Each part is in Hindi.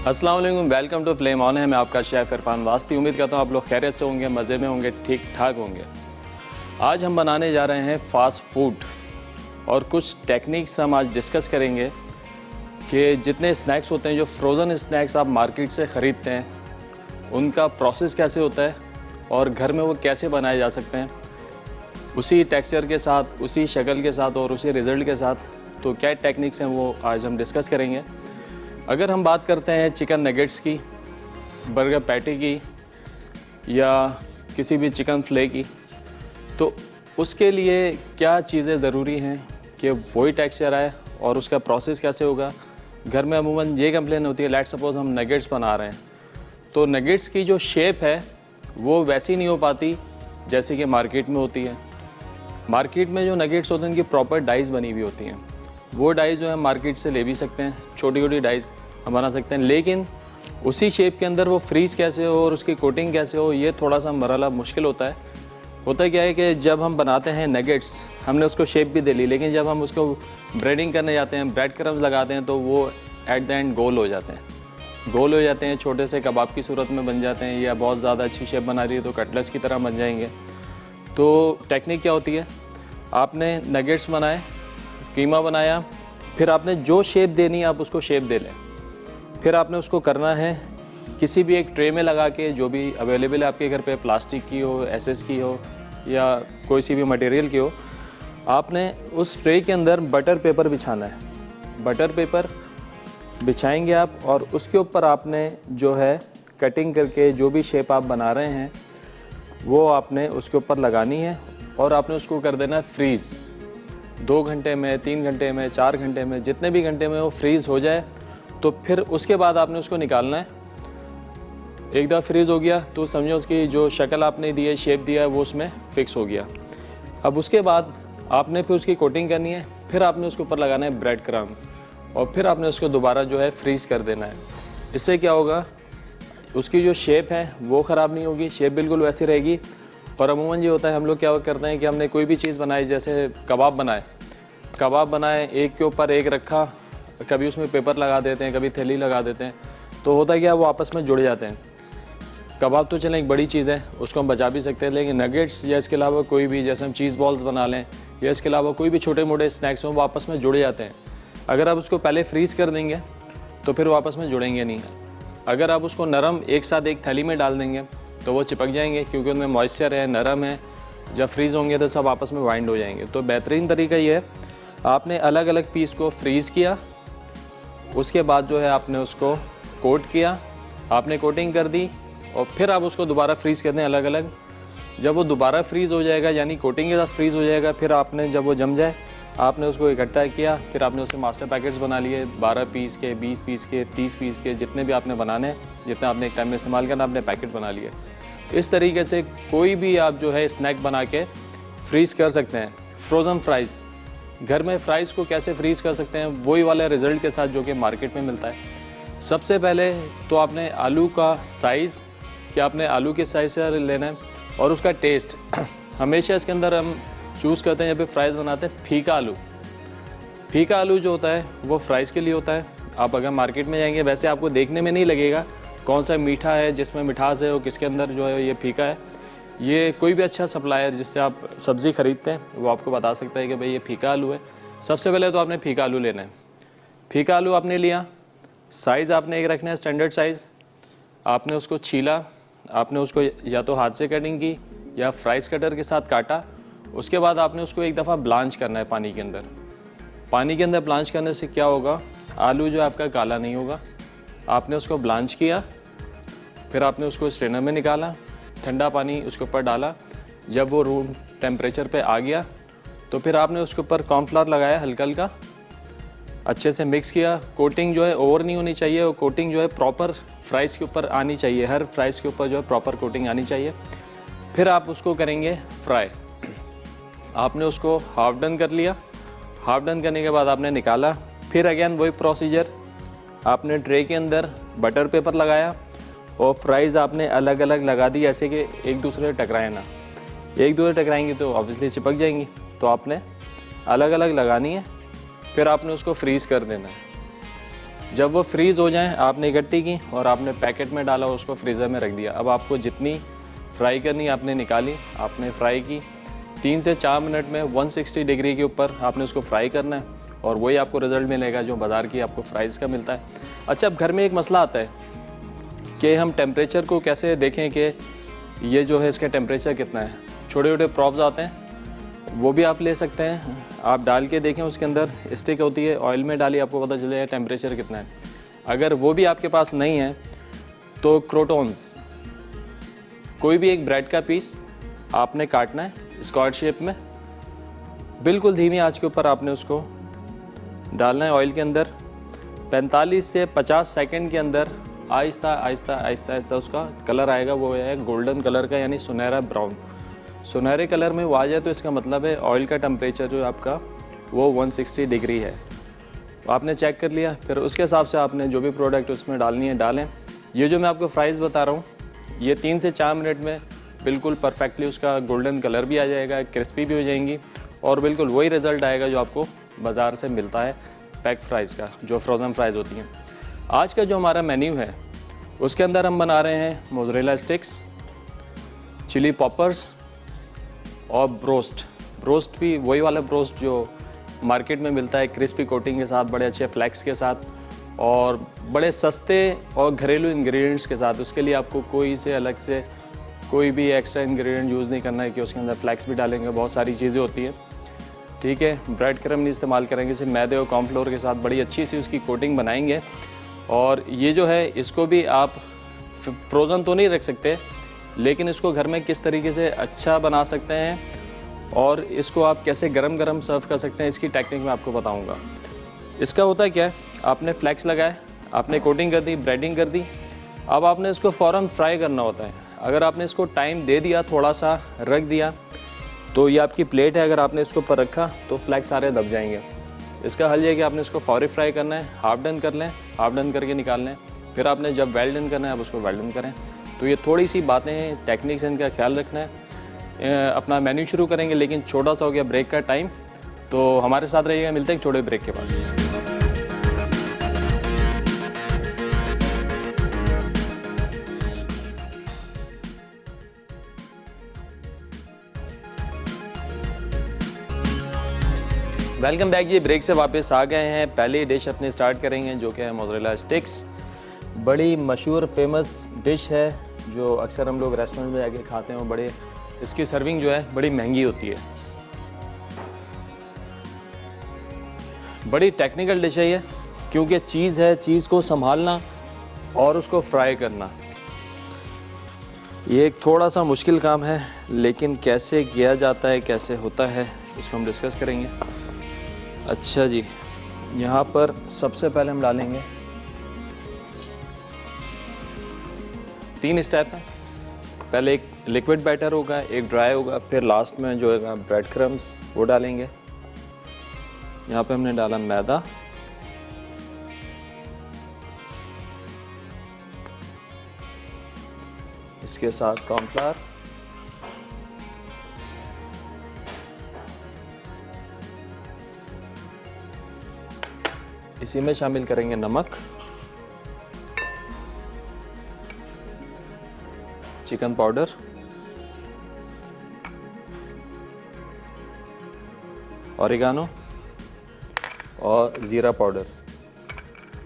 अस्सलाम वालेकुम, वेलकम टू फ्लेम ऑन है। मैं आपका शेफ़ इरफान वास्ती। उम्मीद करता हूँ आप लोग खैरियत से होंगे, मज़े में होंगे, ठीक ठाक होंगे। आज हम बनाने जा रहे हैं फ़ास्ट फूड और कुछ टेक्निक्स हम आज डिस्कस करेंगे कि जितने स्नैक्स होते हैं, जो फ्रोज़न स्नैक्स आप मार्केट से ख़रीदते हैं, उनका प्रोसेस कैसे होता है और घर में वो कैसे बनाए जा सकते हैं उसी टेक्सचर के साथ, उसी शक्ल के साथ और उसी रिज़ल्ट के साथ। तो क्या टेक्निक्स हैं वो आज हम डिस्कस करेंगे। अगर हम बात करते हैं चिकन नगेट्स की, बर्गर पैटी की या किसी भी चिकन फ्ले की, तो उसके लिए क्या चीज़ें ज़रूरी हैं कि वही टेक्सचर आए और उसका प्रोसेस कैसे होगा। घर में अमूमन ये कंप्लेन होती है, लेट्स सपोज़ हम नगेट्स बना रहे हैं तो नगेट्स की जो शेप है वो वैसी नहीं हो पाती जैसे कि मार्केट में होती है। मार्केट में जो नगेट्स होते हैं उनकी प्रॉपर डाइस बनी हुई होती हैं। वो डाइस जो है मार्केट से ले भी सकते हैं, छोटी छोटी डाइस हम बना सकते हैं, लेकिन उसी शेप के अंदर वो फ्रीज़ कैसे हो और उसकी कोटिंग कैसे हो, ये थोड़ा सा मरहला मुश्किल होता है। होता क्या है कि जब हम बनाते हैं नगेट्स, हमने उसको शेप भी दे ली, लेकिन जब हम उसको ब्रेडिंग करने जाते हैं, ब्रेड क्रम्स लगाते हैं, तो वो एट द एंड गोल हो जाते हैं, छोटे से कबाब की सूरत में बन जाते हैं, या बहुत ज़्यादा अच्छी शेप बना रही है तो कटलेट्स की तरह बन जाएंगे। तो टेक्निक क्या होती है, आपने नगेट्स बनाए, कीमा बनाया, फिर आपने जो शेप देनी है आप उसको शेप दे लें। फिर आपने उसको करना है किसी भी एक ट्रे में लगा के, जो भी अवेलेबल है आपके घर पे, प्लास्टिक की हो, एसएस की हो या कोई सी भी मटेरियल की हो, आपने उस ट्रे के अंदर बटर पेपर बिछाना है। बटर पेपर बिछाएंगे आप और उसके ऊपर आपने जो है कटिंग करके जो भी शेप आप बना रहे हैं वो आपने उसके ऊपर लगानी है और आपने उसको कर देना है फ्रीज़। 2 घंटे में, 3 घंटे में, 4 घंटे में, जितने भी घंटे में वो फ्रीज़ हो जाए तो फिर उसके बाद आपने उसको निकालना है। एक दफ़ा फ्रीज़ हो गया तो समझो उसकी जो शक्ल आपने दी है, शेप दिया है, वो उसमें फ़िक्स हो गया। अब उसके बाद आपने फिर उसकी कोटिंग करनी है, फिर आपने उसके ऊपर लगाना है ब्रेड क्रम्ब और फिर आपने उसको दोबारा जो है फ्रीज़ कर देना है। इससे क्या होगा, उसकी जो शेप है वो ख़राब नहीं होगी, शेप बिल्कुल वैसी रहेगी। और अमूमन ये होता है, हम लोग क्या करते हैं कि हमने कोई भी चीज़ बनाई, जैसे कबाब बनाए, एक के ऊपर एक रखा, कभी उसमें पेपर लगा देते हैं, कभी थैली लगा देते हैं, तो होता क्या है वो आपस में जुड़ जाते हैं। कबाब तो चलें एक बड़ी चीज़ है, उसको हम बचा भी सकते हैं, लेकिन नगेट्स या इसके अलावा कोई भी, जैसे हम चीज़ बॉल्स बना लें या इसके अलावा कोई भी छोटे मोटे स्नैक्स हों, वो आपस में जुड़ जाते हैं। अगर आप उसको पहले फ्रीज़ कर देंगे तो फिर वो आपस में जुड़ेंगे नहीं। अगर आप उसको नरम एक साथ एक थैली में डाल देंगे तो वो चिपक जाएंगे, क्योंकि उनमें मॉइस्चर है, नरम है। जब फ्रीज़ होंगे तो सब आपस में बाइंड हो जाएंगे। तो बेहतरीन तरीका ये है, आपने अलग अलग पीस को फ्रीज़ किया, उसके बाद जो है आपने उसको कोट किया, आपने कोटिंग कर दी और फिर आप उसको दोबारा फ्रीज़ कर दें अलग अलग। जब वो दोबारा फ्रीज़ हो जाएगा, यानी कोटिंग के साथ फ्रीज़ हो जाएगा, फिर आपने जब वो जम जाए आपने उसको इकट्ठा किया, फिर आपने उसके मास्टर पैकेट्स बना लिए, 12 पीस के, 20 पीस के, 30 पीस के, जितने भी आपने बनाने हैं, जितना आपने एक टाइम में इस्तेमाल करना, आपने पैकेट बना लिए। इस तरीके से कोई भी आप जो है स्नैक बना के फ्रीज़ कर सकते हैं। फ्रोज़न फ्राइज़, घर में फ़्राइज़ को कैसे फ्रीज़ कर सकते हैं, वही वाले रिज़ल्ट के साथ जो कि मार्केट में मिलता है। सबसे पहले तो आपने आलू का साइज़, कि आपने आलू के साइज़ से लेना है, और उसका टेस्ट। हमेशा इसके अंदर हम चूज़ करते हैं, जब भी फ्राइज़ बनाते हैं, फीका आलू जो होता है वो फ्राइज़ के लिए होता है। आप अगर मार्केट में जाएंगे, वैसे आपको देखने में नहीं लगेगा कौन सा मीठा है, जिसमें मिठास है, और किसके अंदर जो है ये फीका है। ये कोई भी अच्छा सप्लायर जिससे आप सब्ज़ी ख़रीदते हैं वो आपको बता सकता है कि भाई ये फीका आलू है। सबसे पहले तो आपने फीका आलू लेना है। फीका आलू आपने लिया, साइज़ आपने एक रखना है स्टैंडर्ड साइज़। आपने उसको छीला, आपने उसको या तो हाथ से कटिंग की या फ्राइज़ कटर के साथ काटा। उसके बाद आपने उसको एक दफ़ा ब्लांच करना है पानी के अंदर। पानी के अंदर ब्लांच करने से क्या होगा, आलू जो आपका काला नहीं होगा। आपने उसको ब्लांच किया, फिर आपने उसको स्ट्रेनर में निकाला, ठंडा पानी उसके ऊपर डाला। जब वो रूम टेम्परेचर पे आ गया तो फिर आपने उसके ऊपर कॉर्नफ्लावर लगाया, हल्का हल्का अच्छे से मिक्स किया। कोटिंग जो है ओवर नहीं होनी चाहिए, वो कोटिंग जो है प्रॉपर फ्राइज़ के ऊपर आनी चाहिए, हर फ्राइज़ के ऊपर जो है प्रॉपर कोटिंग आनी चाहिए। फिर आप उसको करेंगे फ्राई। आपने उसको हाफ डन कर लिया, हाफ डन करने के बाद आपने निकाला। फिर अगेन वही प्रोसीजर, आपने ट्रे के अंदर बटर पेपर लगाया और फ्राइज़ आपने अलग अलग लगा दी, ऐसे कि एक दूसरे से टकराए ना। एक दूसरे टकराएंगी तो ऑब्वियसली चिपक जाएंगी, तो आपने अलग अलग लगानी है। फिर आपने उसको फ्रीज़ कर देना है। जब वो फ्रीज़ हो जाएं आपने इकट्ठी की और आपने पैकेट में डाला, उसको फ्रीज़र में रख दिया। अब आपको जितनी फ्राई करनी आपने निकाली, आपने फ्राई की 3 से 4 मिनट में 160 डिग्री के ऊपर आपने उसको फ्राई करना है और वही आपको रिज़ल्ट मिलेगा जो बाज़ार की आपको फ्राइज़ का मिलता है। अच्छा, अब घर में एक मसला आता है कि हम टेम्परेचर को कैसे देखें कि ये जो है इसका टेम्परेचर कितना है। छोटे छोटे प्रॉप्स आते हैं, वो भी आप ले सकते हैं। आप डाल के देखें, उसके अंदर स्टिक होती है, ऑयल में डालिए, आपको पता चलेगा टेम्परेचर कितना है। अगर वो भी आपके पास नहीं है तो क्रोटॉन्स, कोई भी एक ब्रेड का पीस आपने काटना है स्क्वायर शेप में, बिल्कुल धीमी आंच के ऊपर आपने उसको डालना है ऑयल के अंदर। 45 से 50 सेकंड के अंदर आहिस्ता आहिस्ता आहिस्ता आहिस्ता उसका कलर आएगा, वो है गोल्डन कलर का, यानी सुनहरा ब्राउन। सुनहरे कलर में वो आ जाए तो इसका मतलब है ऑयल का टेम्परेचर जो आपका वो 160 डिग्री है। तो आपने चेक कर लिया, फिर उसके हिसाब से आपने जो भी प्रोडक्ट उसमें डालनी है डालें। ये जो मैं आपको फ्राइज़ बता रहा हूँ, ये 3 से 4 मिनट में बिल्कुल परफेक्टली उसका गोल्डन कलर भी आ जाएगा, क्रिस्पी भी हो जाएंगी और बिल्कुल वही रिज़ल्ट आएगा जो आपको बाज़ार से मिलता है पैक फ्राइज़ का, जो फ्रोज़न फ्राइज़ होती हैं। आज का जो हमारा मेन्यू है उसके अंदर हम बना रहे हैं मोज़रेला स्टिक्स, चिली पॉपर्स और ब्रोस्ट भी वही वाला ब्रोस्ट जो मार्केट में मिलता है, क्रिस्पी कोटिंग के साथ, बड़े अच्छे फ्लेक्स के साथ और बड़े सस्ते और घरेलू इंग्रेडिएंट्स के साथ। उसके लिए आपको कोई से अलग से कोई भी एक्स्ट्रा इंग्रेडिएंट यूज़ नहीं करना है कि उसके अंदर फ्लेक्स भी डालेंगे, बहुत सारी चीज़ें होती हैं। ठीक है, ब्रेड क्रम्ब नहीं इस्तेमाल करेंगे, सिर्फ मैदे और कॉर्नफ्लोर के साथ बड़ी अच्छी सी उसकी कोटिंग बनाएंगे। और ये जो है इसको भी आप फ्रोज़न तो नहीं रख सकते, लेकिन इसको घर में किस तरीके से अच्छा बना सकते हैं और इसको आप कैसे गरम गरम सर्व कर सकते हैं, इसकी टेक्निक मैं आपको बताऊंगा। इसका होता है क्या है, आपने फ्लेक्स लगाए, आपने कोटिंग कर दी, ब्रेडिंग कर दी, अब आपने इसको फ़ौरन फ्राई करना होता है। अगर आपने इसको टाइम दे दिया, थोड़ा सा रख दिया, तो ये आपकी प्लेट है, अगर आपने इसको ऊपर रखा तो फ्लेक्स सारे दब जाएंगे। इसका हल ये है कि आपने इसको फौरी फ्राई करना है, हाफ डन कर लें, हाफ डन करके निकाल लें, फिर आपने जब वेल डन करना है आप उसको वेल डन करें। तो ये थोड़ी सी बातें, टेक्निक्स इनका ख्याल रखना है। अपना मेन्यू शुरू करेंगे, लेकिन छोटा सा हो गया ब्रेक का टाइम, तो हमारे साथ रहिएगा। मिलते हैं एक छोटे ब्रेक के बाद। Welcome back. ये ब्रेक से वापस आ गए हैं। पहली डिश अपनी स्टार्ट करेंगे जो कि है मोज़रेला स्टिक्स। बड़ी मशहूर फेमस डिश है जो अक्सर हम लोग रेस्टोरेंट में जाके खाते हैं और बड़े इसकी सर्विंग जो है बड़ी महंगी होती है। बड़ी टेक्निकल डिश है ये, क्योंकि चीज़ है, चीज़ को संभालना और उसको फ्राई करना ये एक थोड़ा सा मुश्किल काम है, लेकिन कैसे किया जाता है, कैसे होता है, इसको हम डिस्कस करेंगे। अच्छा जी, यहाँ पर सबसे पहले हम डालेंगे 3 स्टेप हैं। पहले एक लिक्विड बैटर होगा, एक ड्राई होगा, फिर लास्ट में जो है ब्रेड क्रम्स वो डालेंगे। यहाँ पे हमने डाला मैदा, इसके साथ कॉर्नफ्लावर, इसी में शामिल करेंगे नमक, चिकन पाउडर, ऑरिगानो और ज़ीरा पाउडर।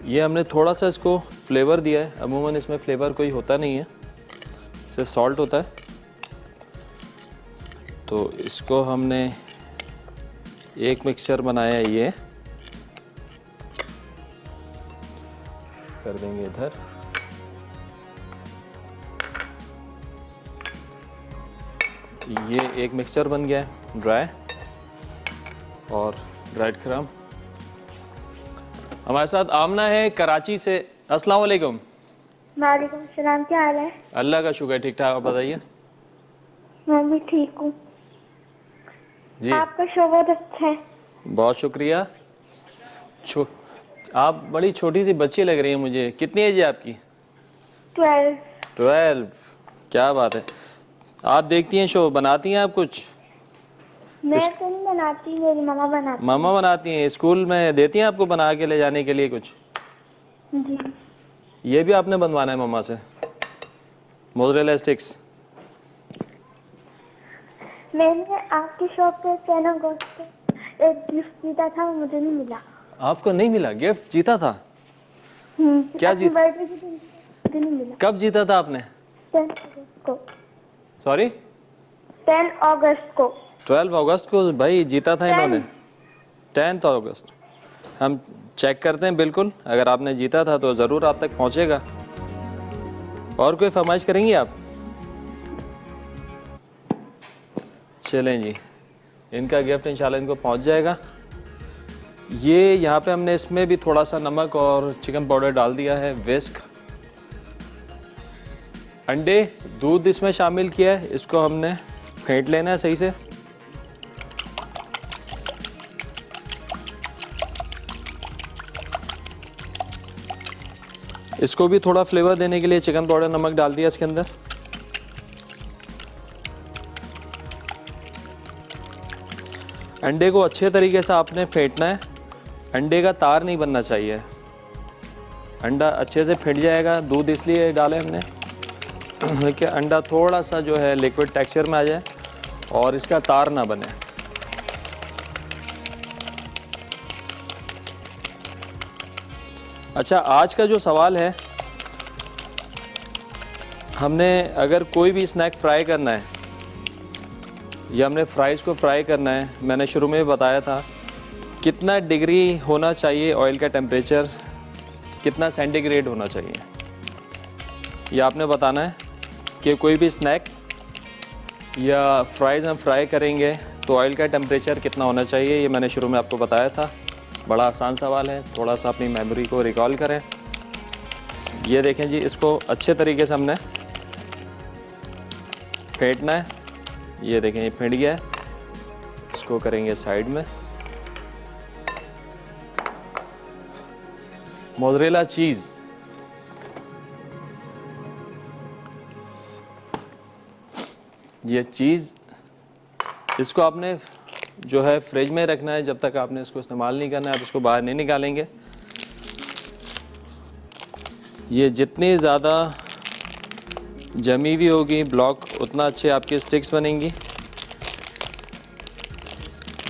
ये हमने थोड़ा सा इसको फ्लेवर दिया है। अमूमन इसमें फ्लेवर कोई होता नहीं है, सिर्फ सॉल्ट होता है। तो इसको हमने एक मिक्सचर बनाया है, ये कर देंगे इधर। ये एक मिक्सचर बन गया है ड्राई और ब्रेड क्रम्ब। हमारे साथ आमना है कराची से। अस्सलाम वालेकुम। वालेकुम सलाम, क्या हाल है? अल्लाह का शुक्र, ठीक ठाक। आप बताइए। मैं भी ठीक हूँ जी, आपका शो बहुत अच्छा है। बहुत शुक्रिया। आप बड़ी छोटी सी बच्ची लग रही है मुझे। कितनी एज है आपकी? 12। क्या बात है। आप देखती हैं शो, बनाती हैं आप कुछ? मैं तो नहीं बनाती, मेरी मामा बनाती। मामा बनाती हैं। स्कूल में देती हैं आपको बना के ले जाने के लिए कुछ? जी। ये भी आपने बनवाना है मम्मा से, मोज़रेला स्टिक्स। मैंने आपकी शॉप पे 10 अगस्त को एक गिफ्ट जीता था, वो मुझे नहीं मिला। आपको नहीं मिला? गिफ्ट जीता था? क्या अपनी जीत बर्थडे के दिन मुझे नहीं मिला। कब जीता था आपने? 10 अगस्त को। सॉरी? 10 अगस्त को। 12 अगस्त को भाई जीता था 10 इन्होंने। 10 अगस्त। हम चेक करते हैं, बिल्कुल अगर आपने जीता था तो ज़रूर आप तक पहुंचेगा। और कोई फरमाइश करेंगी आप? चलें जी, इनका गिफ्ट इंशाल्लाह इनको पहुंच जाएगा। ये यहाँ पे हमने इसमें भी थोड़ा सा नमक और चिकन पाउडर डाल दिया है, विस्क, अंडे, दूध इसमें शामिल किया है। इसको हमने फेंट लेना है सही से। इसको भी थोड़ा फ्लेवर देने के लिए चिकन पाउडर, नमक डाल दिया इसके अंदर। अंडे को अच्छे तरीके से आपने फेंटना है, अंडे का तार नहीं बनना चाहिए। अंडा अच्छे से फेंट जाएगा। दूध इसलिए डाले हमने कि अंडा थोड़ा सा जो है लिक्विड टेक्सचर में आ जाए और इसका तार ना बने। अच्छा, आज का जो सवाल है, हमने अगर कोई भी स्नैक फ्राई करना है या हमने फ्राइज़ को फ्राई करना है, मैंने शुरू में बताया था कितना डिग्री होना चाहिए ऑयल का टेम्परेचर, कितना सेंटीग्रेड होना चाहिए, ये आपने बताना है कि कोई भी स्नैक या फ्राइज़ हम फ्राई करेंगे तो ऑयल का टेम्परेचर कितना होना चाहिए। ये मैंने शुरू में आपको बताया था। बड़ा आसान सवाल है, थोड़ा सा अपनी मेमोरी को रिकॉल करें। ये देखें जी, इसको अच्छे तरीके से हमने फेंटना है। ये देखें, ये फेंट गया है। इसको करेंगे साइड में। मोज़रेला चीज़, ये चीज़, इसको आपने जो है फ्रिज में रखना है जब तक आपने इसको इस्तेमाल नहीं करना है। आप इसको बाहर नहीं निकालेंगे। ये जितनी ज़्यादा जमी हुई होगी ब्लॉक, उतना अच्छे आपके स्टिक्स बनेंगी।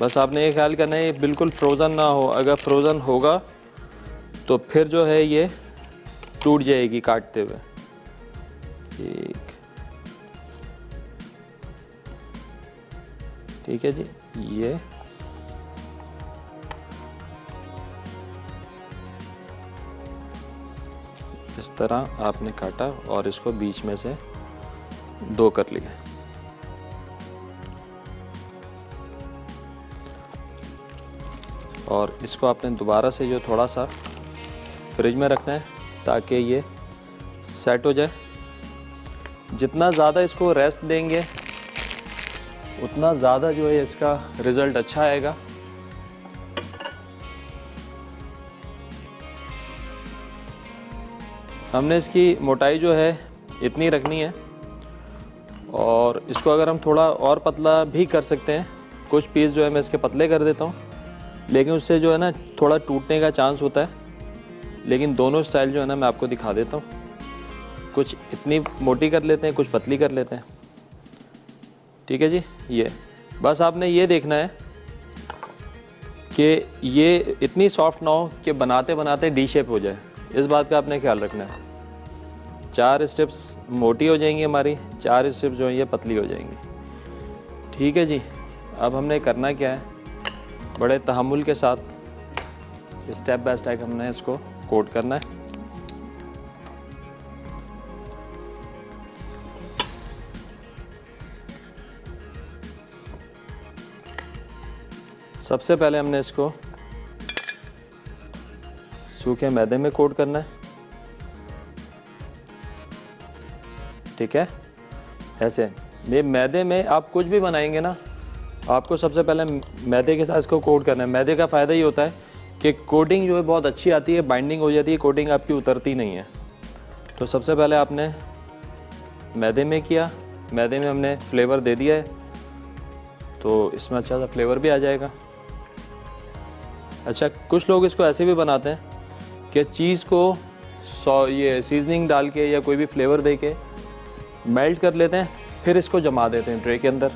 बस आपने ये ख्याल करना है ये बिल्कुल फ्रोज़न ना हो। अगर फ्रोज़न होगा तो फिर जो है ये टूट जाएगी काटते हुए। ठीक है जी। ये इस तरह आपने काटा और इसको बीच में से दो कर लिया। और इसको आपने दोबारा से जो थोड़ा सा फ्रिज में रखना है ताकि ये सेट हो जाए। जितना ज़्यादा इसको रेस्ट देंगे उतना ज़्यादा जो है इसका रिज़ल्ट अच्छा आएगा। हमने इसकी मोटाई जो है इतनी रखनी है और इसको अगर हम थोड़ा और पतला भी कर सकते हैं। कुछ पीस जो है मैं इसके पतले कर देता हूँ, लेकिन उससे जो है ना थोड़ा टूटने का चांस होता है। लेकिन दोनों स्टाइल जो है ना मैं आपको दिखा देता हूँ। कुछ इतनी मोटी कर लेते हैं, कुछ पतली कर लेते हैं। ठीक है जी। ये बस आपने ये देखना है कि ये इतनी सॉफ्ट ना हो कि बनाते बनाते डी शेप हो जाए। इस बात का आपने ख्याल रखना है। 4 स्टेप्स मोटी हो जाएंगी हमारी, 4 स्टेप्स जो हैं ये पतली हो जाएंगी। ठीक है जी। अब हमने करना क्या है, बड़े तहम्मुल के साथ स्टेप बाय स्टेप हमने इसको कोट करना है। सबसे पहले हमने इसको सूखे मैदे में कोट करना है। ठीक है, ऐसे ये मैदे में आप कुछ भी बनाएंगे ना, आपको सबसे पहले मैदे के साथ इसको कोट करना है। मैदे का फ़ायदा ये होता है कि कोटिंग जो है बहुत अच्छी आती है, बाइंडिंग हो जाती है, कोटिंग आपकी उतरती नहीं है। तो सबसे पहले आपने मैदे में किया, मैदे में हमने फ्लेवर दे दिया है तो इसमें अच्छा सा फ्लेवर भी आ जाएगा। अच्छा, कुछ लोग इसको ऐसे भी बनाते हैं कि चीज़ को ये सीजनिंग डाल के या कोई भी फ्लेवर दे के मेल्ट कर लेते हैं, फिर इसको जमा देते हैं ट्रे के अंदर।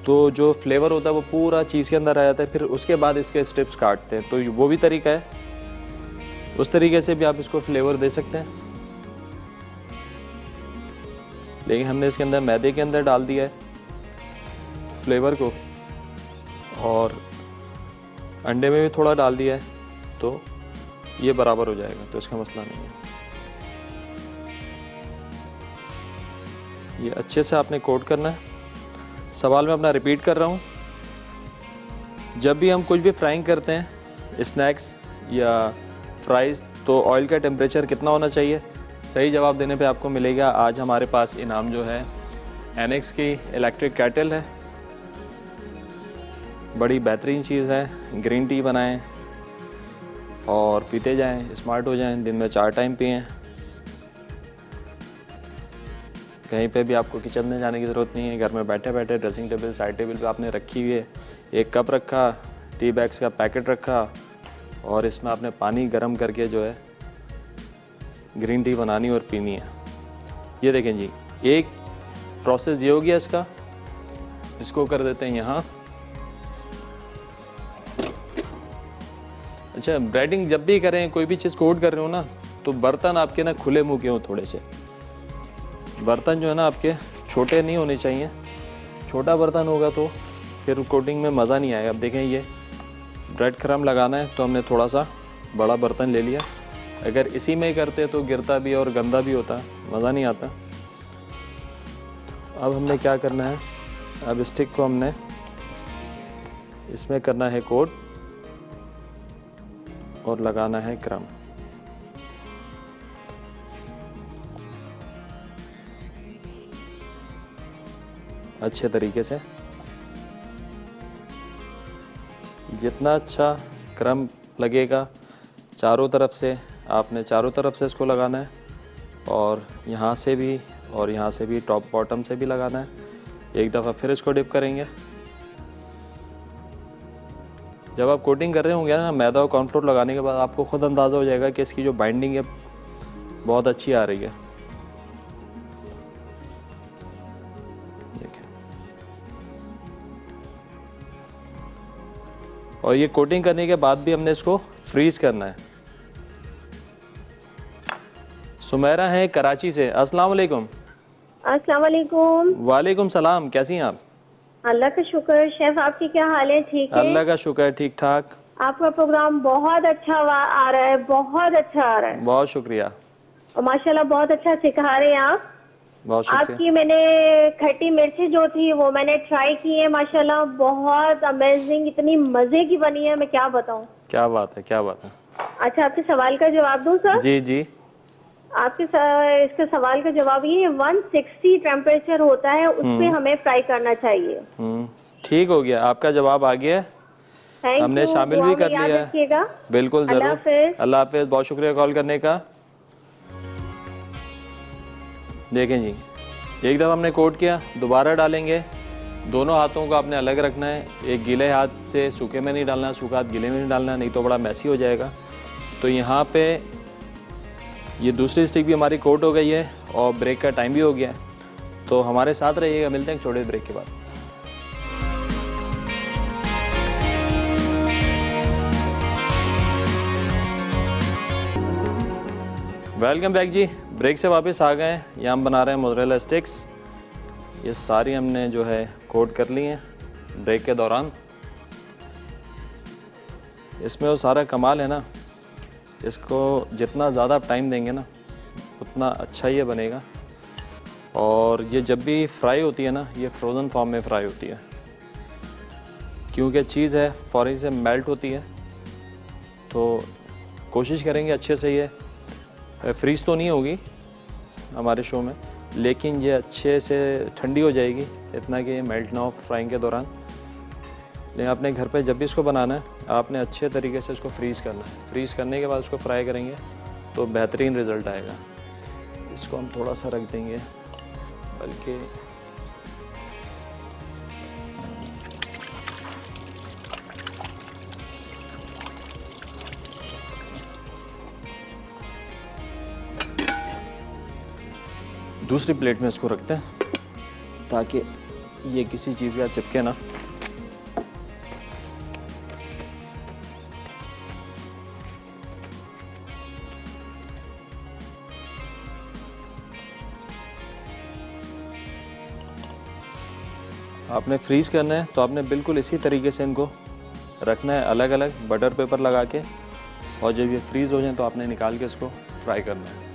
तो जो फ्लेवर होता है वो पूरा चीज़ के अंदर आ जाता है। फिर उसके बाद इसके स्ट्रिप्स काटते हैं, तो वो भी तरीका है। उस तरीके से भी आप इसको फ्लेवर दे सकते हैं। लेकिन हमने इसके अंदर मैदे के अंदर डाल दिया है फ्लेवर को, और अंडे में भी थोड़ा डाल दिया है, तो ये बराबर हो जाएगा, तो इसका मसला नहीं है। ये अच्छे से आपने कोट करना है। सवाल मैं अपना रिपीट कर रहा हूँ, जब भी हम कुछ भी फ्राइंग करते हैं, स्नैक्स या फ्राइज़, तो ऑयल का टेम्परेचर कितना होना चाहिए? सही जवाब देने पे आपको मिलेगा आज हमारे पास इनाम जो है एनेक्स की इलेक्ट्रिक केटल है। बड़ी बेहतरीन चीज़ है। ग्रीन टी बनाएं और पीते जाएं, स्मार्ट हो जाएं। दिन में 4 टाइम पिएं। कहीं पे भी आपको किचन में जाने की ज़रूरत नहीं है। घर में बैठे बैठे ड्रेसिंग टेबल, साइड टेबल पे आपने रखी हुई है, एक कप रखा, टी बैग्स का पैकेट रखा, और इसमें आपने पानी गर्म करके जो है ग्रीन टी बनानी और पीनी है। ये देखें जी, एक प्रोसेस ये हो गया इसका। इसको कर देते हैं यहाँ। अच्छा, ब्रेडिंग जब भी करें, कोई भी चीज़ कोट कर रहे हो ना, तो बर्तन आपके ना खुले मुँह के हों थोड़े से। बर्तन जो है ना आपके छोटे नहीं होने चाहिए। छोटा बर्तन होगा तो फिर कोटिंग में मज़ा नहीं आएगा। अब देखें, ये ब्रेड क्रम्ब लगाना है तो हमने थोड़ा सा बड़ा बर्तन ले लिया। अगर इसी में ही करते तो गिरता भी और गंदा भी होता, मज़ा नहीं आता। अब हमने क्या करना है, अब स्टिक को हमने इसमें करना है कोट और लगाना है क्रम्ब। अच्छे तरीके से, जितना अच्छा क्रम्ब लगेगा चारों तरफ से, आपने चारों तरफ से इसको लगाना है, और यहाँ से भी और यहाँ से भी, टॉप बॉटम से भी लगाना है। एक दफ़ा फिर इसको डिप करेंगे। जब आप कोटिंग कर रहे होंगे ना मैदा और कॉर्नफ्लोर लगाने के बाद, आपको खुद अंदाज़ा हो जाएगा कि इसकी जो बाइंडिंग है बहुत अच्छी आ रही है। देखिए, और ये कोटिंग करने के बाद भी हमने इसको फ्रीज करना है। सुमेरा है कराची से। अस्सलाम वालेकुम। अस्सलाम वालेकुम। वालेकुम सलाम, कैसी हैं आप? अल्लाह का शुक्र। शेफ आपकी क्या हाल है? ठीक है? अल्लाह का शुक्र है, ठीक ठाक। आपका प्रोग्राम बहुत अच्छा आ रहा है, बहुत अच्छा आ रहा है, बहुत शुक्रिया। और माशाल्लाह बहुत अच्छा सिखा रहे हैं आप। बहुत शुक्रिया। आपकी मैंने खट्टी मिर्ची जो थी वो मैंने ट्राई की है, माशाल्लाह बहुत अमेजिंग, इतनी मजे की बनी है, मैं क्या बताऊं। क्या बात है, क्या बात है। अच्छा, आपके सवाल का जवाब दूं सर? जी जी। आपके इसके सवाल का जवाब ये 160 टेम्परेचर होता है, उस पे हमें फ्राई करना चाहिए। ठीक हो गया, आपका जवाब आ गया है। हमने शामिल भी कर लिया है। बिल्कुल जरूर। अल्लाह हाफिज। बहुत शुक्रिया कॉल करने का। देखें जी, एक दफ़ा हमने कोट किया, दोबारा डालेंगे। दोनों हाथों को आपने अलग रखना है। एक गीले हाथ से सूखे में नहीं डालना, सूखा हाथ गीले में नहीं डालना, नहीं तो बड़ा मैसी हो जाएगा। तो यहाँ पे ये दूसरी स्टिक भी हमारी कोट हो गई है और ब्रेक का टाइम भी हो गया है। तो हमारे साथ रहिएगा, मिलते हैं एक छोटे ब्रेक के बाद। वेलकम बैक जी। ब्रेक से वापस आ गए। यहाँ हम बना रहे हैं मोज़रेला स्टिक्स। ये सारी हमने जो है कोट कर ली हैं ब्रेक के दौरान। इसमें वो सारा कमाल है ना, इसको जितना ज़्यादा आप टाइम देंगे ना उतना अच्छा ये बनेगा। और ये जब भी फ्राई होती है ना, ये फ्रोज़न फॉर्म में फ्राई होती है, क्योंकि चीज़ है फ़ौरी से मेल्ट होती है। तो कोशिश करेंगे अच्छे से। ये फ्रीज़ तो नहीं होगी हमारे शो में, लेकिन ये अच्छे से ठंडी हो जाएगी, इतना कि ये मेल्ट ना हो फ्राइंग के दौरान। लेकिन अपने घर पे जब भी इसको बनाना है, आपने अच्छे तरीके से इसको फ्रीज़ करना है। फ्रीज़ करने के बाद इसको फ्राई करेंगे तो बेहतरीन रिज़ल्ट आएगा। इसको हम थोड़ा सा रख देंगे, बल्कि दूसरी प्लेट में इसको रखते हैं ताकि ये किसी चीज़ का चिपके ना। आपने फ्रीज करना है तो आपने बिल्कुल इसी तरीके से इनको रखना है, अलग अलग बटर पेपर लगा के, और जब ये फ्रीज़ हो जाए तो आपने निकाल के इसको फ्राई करना है।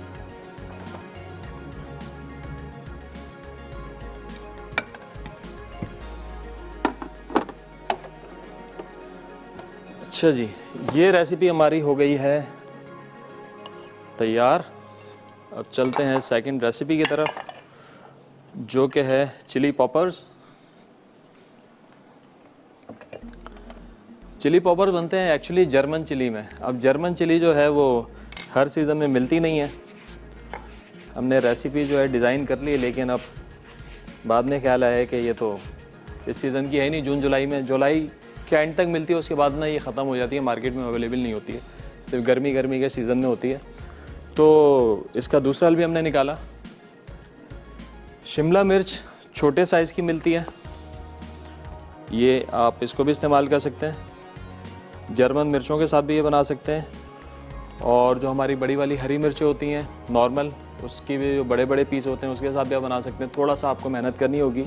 अच्छा जी, ये रेसिपी हमारी हो गई है तैयार। अब चलते हैं सेकंड रेसिपी की तरफ, जो कि है चिली पॉपर्स। चिली पॉपर बनते हैं एक्चुअली जर्मन चिली में। अब जर्मन चिली जो है वो हर सीज़न में मिलती नहीं है। हमने रेसिपी जो है डिज़ाइन कर ली, लेकिन अब बाद में ख्याल आया कि ये तो इस सीज़न की है नहीं। जून जुलाई में, जुलाई के एंड तक मिलती है, उसके बाद ना ये ख़त्म हो जाती है, मार्केट में अवेलेबल नहीं होती है, सिर्फ गर्मी के सीज़न में होती है। तो इसका दूसरा हल भी हमने निकाला। शिमला मिर्च छोटे साइज़ की मिलती है, ये आप इसको भी इस्तेमाल कर सकते हैं। जर्मन मिर्चों के साथ भी ये बना सकते हैं, और जो हमारी बड़ी वाली हरी मिर्चें होती हैं नॉर्मल, उसकी भी जो बड़े बड़े पीस होते हैं उसके साथ भी आप बना सकते हैं। थोड़ा सा आपको मेहनत करनी होगी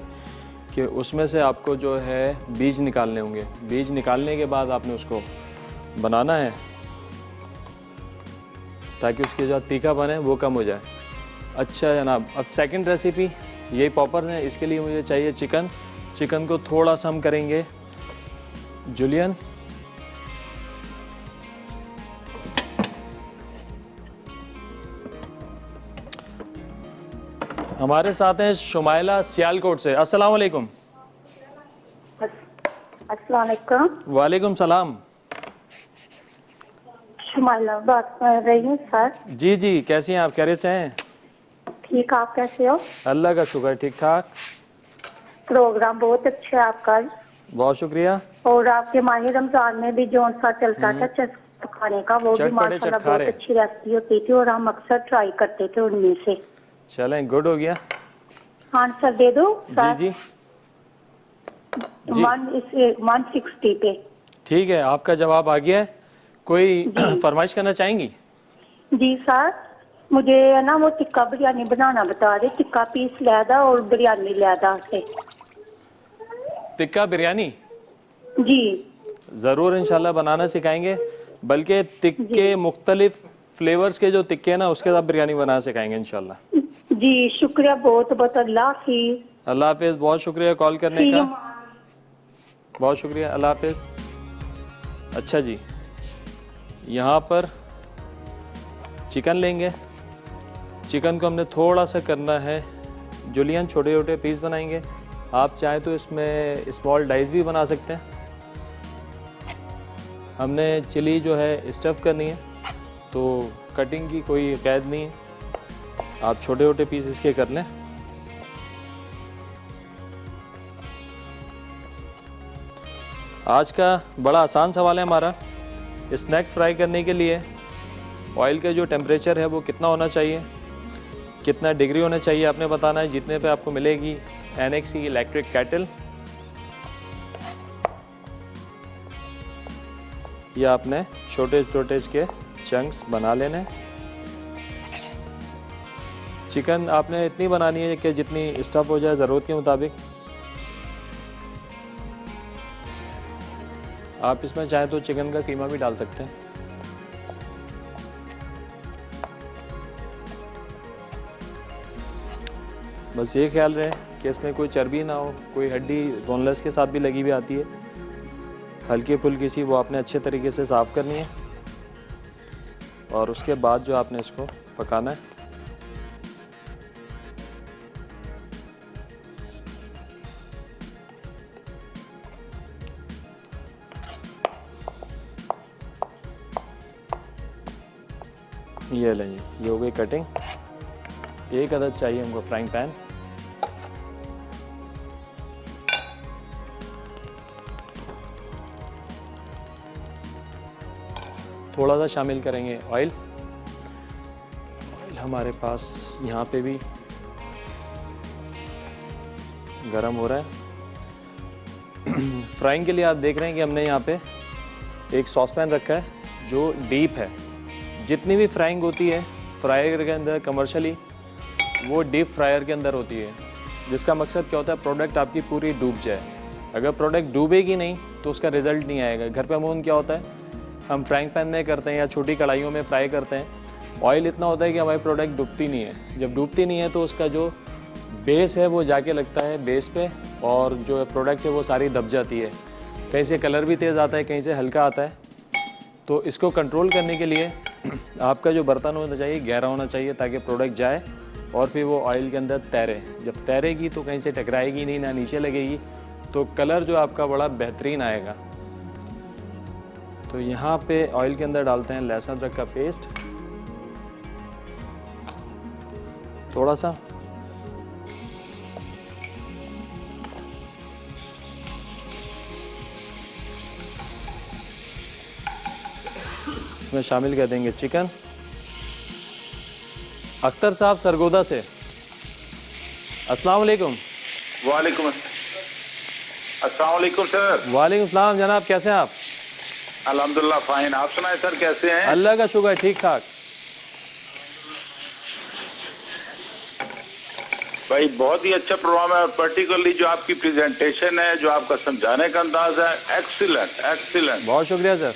कि उसमें से आपको जो है बीज निकालने होंगे। बीज निकालने के बाद आपने उसको बनाना है ताकि उसकी जो तीखापन है वो कम हो जाए। अच्छा जनाब, अब सेकंड रेसिपी यही पॉपर है। इसके लिए मुझे चाहिए चिकन। चिकन को थोड़ा सा हम करेंगे जुलियन। हमारे साथ हैं शुमाइला सियालकोट से। अस्सलाम वालेकुम। अस्सलाम वालेकुम। वालेकुम सलाम। शुमाइला बात कर रही हूँ सर। जी जी, कैसी हैं आप? खैरियत से हैं? ठीक, आप कैसे हो? अल्लाह का शुक्र, ठीक ठाक। प्रोग्राम बहुत अच्छा है आपका, बहुत शुक्रिया। और आपके माह रमजान में भी जो सा चलता था खाने का, वो भी चटपटे माशाल्लाह बहुत चटखारे। अच्छी रेसिपी होती थी, और हम अक्सर ट्राई करते थे उनमें से। चलें, गुड हो गया। आंसर दे दो जी जी जी, 160 पे। ठीक है, आपका जवाब आ गया है। कोई फरमाइश करना चाहेंगी? जी सर, मुझे है ना वो टिक्का बिरयानी बनाना बता दे। टिक्का पीस लैदा और बिरयानी लैदा से। टिक्का बिरयानी जी ज़रूर इंशाल्लाह बनाना सिखाएंगे, बल्कि टिक्के मुख्तलिफ फ्लेवर्स के जो टिक्के हैं ना, उसके साथ बिरयानी बनाना सिखाएंगे इंशाल्लाह। जी, शुक्रिया बहुत बहुत। अल्लाह हाफिज़। अल्लाह हाफिज़, बहुत शुक्रिया कॉल करने का, बहुत शुक्रिया, अल्लाह हाफिज़। अच्छा जी, यहाँ पर चिकन लेंगे। चिकन को हमने थोड़ा सा करना है जुलियन, छोटे छोटे पीस बनाएंगे। आप चाहें तो इसमें स्मॉल डाइस भी बना सकते हैं। हमने चिली जो है स्टफ़ करनी है, तो कटिंग की कोई कैद नहीं है, आप छोटे छोटे पीस इसके कर लें। आज का बड़ा आसान सवाल है हमारा। स्नैक्स फ्राई करने के लिए ऑयल का जो टेम्परेचर है वो कितना होना चाहिए, कितना डिग्री होना चाहिए, आपने बताना है। जितने पे आपको मिलेगी NXE इलेक्ट्रिक केटल, या आपने छोटे छोटे इसके चंक्स बना लेने। चिकन आपने इतनी बनानी है कि जितनी स्टफ़ हो जाए ज़रूरत के मुताबिक। आप इसमें चाहें तो चिकन का कीमा भी डाल सकते हैं। बस ये ख्याल रहे कि इसमें कोई चर्बी ना हो, कोई हड्डी बोनलेस के साथ भी लगी हुई आती है, हल्की फुल्की सी, वो आपने अच्छे तरीके से साफ़ करनी है, और उसके बाद जो आपने इसको पकाना है। ये लें जी, ये हो गई कटिंग। एक अदद चाहिए हमको फ्राइंग पैन। थोड़ा सा शामिल करेंगे ऑयल। ऑयल हमारे पास यहाँ पे भी गरम हो रहा है। फ्राइंग के लिए आप देख रहे हैं कि हमने यहाँ पे एक सॉस पैन रखा है जो डीप है। जितनी भी फ्राइंग होती है फ्रायर के अंदर कमर्शियली, वो डीप फ्रायर के अंदर होती है, जिसका मकसद क्या होता है, प्रोडक्ट आपकी पूरी डूब जाए। अगर प्रोडक्ट डूबेगी नहीं तो उसका रिजल्ट नहीं आएगा। घर पे अमूमन क्या होता है, हम फ्राइंग पैन में करते हैं या छोटी कढ़ाइयों में फ्राई करते हैं, ऑयल इतना होता है कि हमारी प्रोडक्ट डूबती नहीं है। जब डूबती नहीं है तो उसका जो बेस है वो जाके लगता है बेस पे, और जो प्रोडक्ट है वो सारी दब जाती है। कहीं से कलर भी तेज़ आता है, कहीं से हल्का आता है। तो इसको कंट्रोल करने के लिए आपका जो बर्तन होना चाहिए गहरा होना चाहिए, ताकि प्रोडक्ट जाए और फिर वो ऑयल के अंदर तैरे। जब तैरेगी तो कहीं से टकराएगी नहीं, ना नीचे लगेगी, तो कलर जो आपका बड़ा बेहतरीन आएगा। तो यहाँ पे ऑयल के अंदर डालते हैं लहसुन अदरक का पेस्ट थोड़ा सा, इसमें शामिल कर देंगे चिकन। अख्तर साहब सरगोदा से, अस्सलाम वालेकुम। वालेकुम अस्सलाम वालेकुम सर। वालेकुम सलाम जनाब, कैसे हैं आप? अल्हम्दुलिल्लाह फाइन, आप सुनाए सर कैसे हैं? अल्लाह का शुक्र, ठीक ठाक। भाई बहुत ही अच्छा प्रोग्राम है, पर्टिकुलरली जो आपकी प्रेजेंटेशन है, जो आपका समझाने का अंदाज है, एक्सीलेंट एक्सीलेंट। बहुत शुक्रिया सर।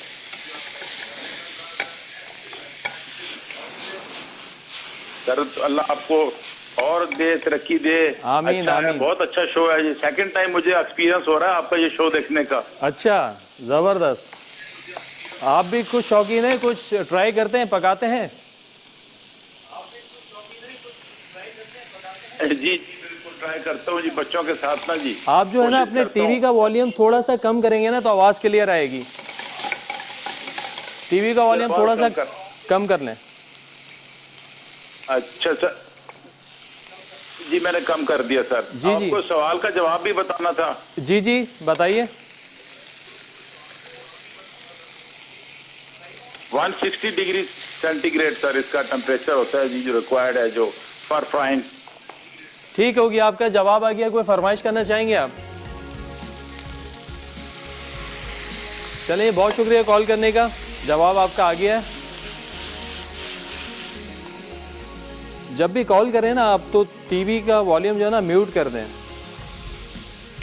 सर अल्लाह आपको और दे, तरक्की दे। आमीन, अच्छा है, आमीन। बहुत अच्छा शो है ये। सेकंड टाइम मुझे एक्सपीरियंस हो रहा है आपका ये शो देखने का। अच्छा, ज़बरदस्त। आप भी कुछ शौकीन हैं, कुछ ट्राई करते हैं, पकाते हैं? जी बिल्कुल ट्राई करता हूँ जी, बच्चों के साथ ना जी। आप जो है ना अपने टीवी का वॉल्यूम थोड़ा सा कम करेंगे ना तो आवाज़ क्लियर आएगी। टीवी का वॉल्यूम थोड़ा सा कम कर लें। अच्छा सर जी, मैंने कम कर दिया सर। जी, जी। आपको सवाल का जवाब भी बताना था। जी जी बताइए। 160 डिग्री सेंटीग्रेड सर इसका टेम्परेचर होता है जी, जो रिक्वायर्ड है जो फॉर फ्राइंग। ठीक होगी, आपका जवाब आ गया। कोई फरमाइश करना चाहेंगे आप? चलिए, बहुत शुक्रिया कॉल करने का, जवाब आपका आ गया है। जब भी कॉल करें ना आप तो टीवी का वॉल्यूम जो है ना म्यूट कर दें,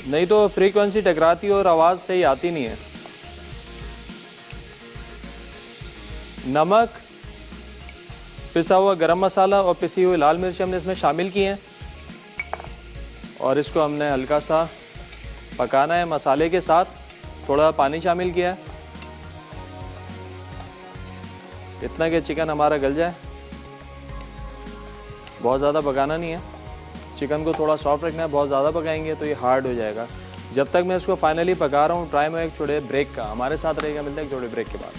नहीं तो फ्रीक्वेंसी टकराती है और आवाज़ सही आती नहीं है। नमक, पिसा हुआ गरम मसाला और पिसी हुई लाल मिर्च हमने इसमें शामिल की हैं और इसको हमने हल्का सा पकाना है मसाले के साथ। थोड़ा पानी शामिल किया है इतना कि चिकन हमारा गल जाए। बहुत ज़्यादा पकाना नहीं है, चिकन को थोड़ा सॉफ्ट रखना है। बहुत ज़्यादा पकाएंगे तो ये हार्ड हो जाएगा। जब तक मैं इसको फाइनली पका रहा हूँ, ट्राई में एक छोटे ब्रेक का हमारे साथ रहेगा। मिलते हैं एक छोटे ब्रेक के बाद।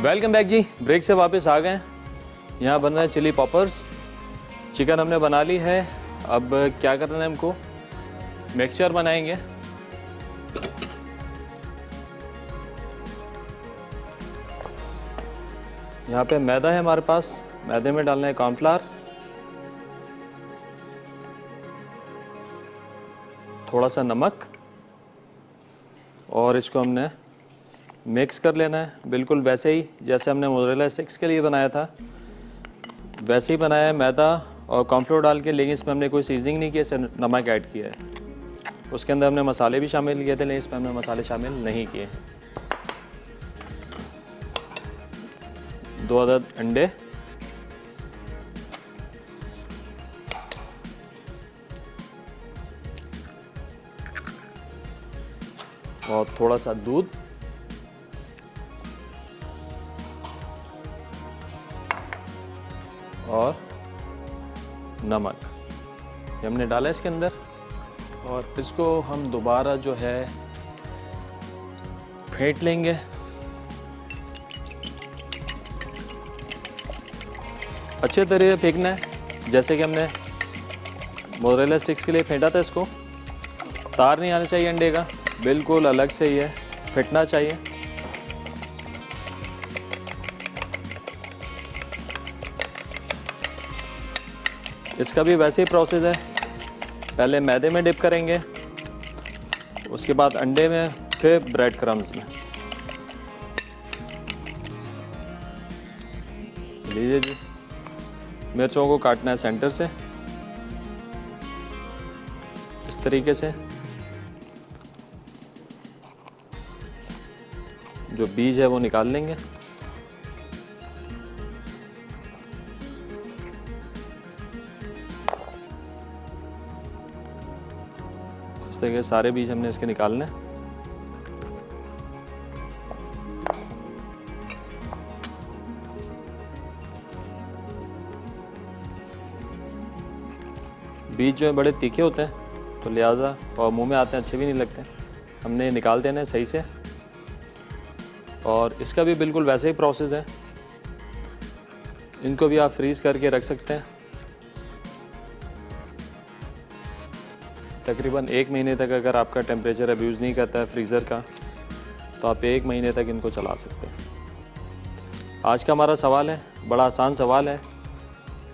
वेलकम बैक जी, ब्रेक से वापस आ गए। यहाँ बन रहा है चिली पॉपर्स। चिकन हमने बना ली है, अब क्या करना है, हमको मिक्सचर बनाएंगे। यहाँ पे मैदा है हमारे पास, मैदे में डालना है कॉर्नफ्लावर, थोड़ा सा नमक, और इसको हमने मिक्स कर लेना है। बिल्कुल वैसे ही जैसे हमने मोज़रेला स्टिक्स के लिए बनाया था वैसे ही बनाया है, मैदा और कॉर्नफ्लोर डाल के। लेकिन इसमें हमने कोई सीजनिंग नहीं किया, सिर्फ नमक ऐड किया है। उसके अंदर हमने मसाले भी शामिल किए थे, लेकिन इसमें हमने मसाले शामिल नहीं किए। 2 अदद अंडे, और थोड़ा सा दूध, और नमक ये हमने डाला इसके अंदर। और इसको हम दोबारा जो है फेंट लेंगे। अच्छे तरीके से फेंकना है, जैसे कि हमने मोज़रेला स्टिक्स के लिए फेंटा था। इसको तार नहीं आना चाहिए अंडे का, बिल्कुल अलग से ही है, फेंटना चाहिए। इसका भी वैसे ही प्रोसेस है, पहले मैदे में डिप करेंगे, उसके बाद अंडे में, फिर ब्रेड क्रम्स में। लीजिए जी, मिर्चों को काटना है सेंटर से इस तरीके से। जो बीज है वो निकाल लेंगे। इस तरीके सारे बीज हमने इसके निकालने हैं। बीज जो है बड़े तीखे होते हैं, तो लिहाजा और मुंह में आते हैं अच्छे भी नहीं लगते, हमने निकाल देना है सही से। और इसका भी बिल्कुल वैसे ही प्रोसेस है, इनको भी आप फ्रीज़ करके रख सकते हैं। तकरीबन 1 महीने तक अगर आपका टेम्परेचर अब्यूज़ नहीं करता है फ्रीज़र का, तो आप 1 महीने तक इनको चला सकते हैं। आज का हमारा सवाल है, बड़ा आसान सवाल है,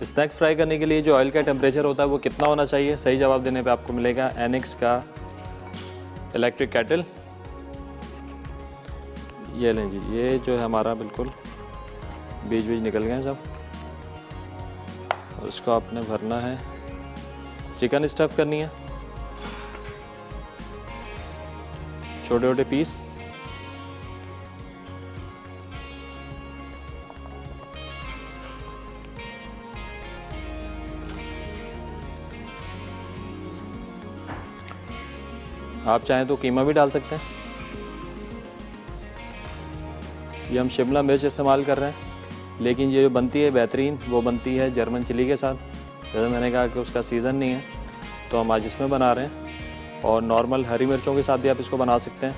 स्नैक्स फ्राई करने के लिए जो ऑयल का टेम्परेचर होता है वो कितना होना चाहिए? सही जवाब देने पे आपको मिलेगा एनिक्स का इलेक्ट्रिक केटल। ये लें जी, ये जो है हमारा बिल्कुल बीज निकल गए हैं सब, और इसको आपने भरना है। चिकन स्टफ़ करनी है, छोटे छोटे पीस। आप चाहें तो कीमा भी डाल सकते हैं। ये हम शिमला मिर्च इस्तेमाल कर रहे हैं, लेकिन ये जो बनती है बेहतरीन, वो बनती है जर्मन चिली के साथ। जैसे मैंने कहा कि उसका सीज़न नहीं है, तो हम आज इसमें बना रहे हैं। और नॉर्मल हरी मिर्चों के साथ भी आप इसको बना सकते हैं।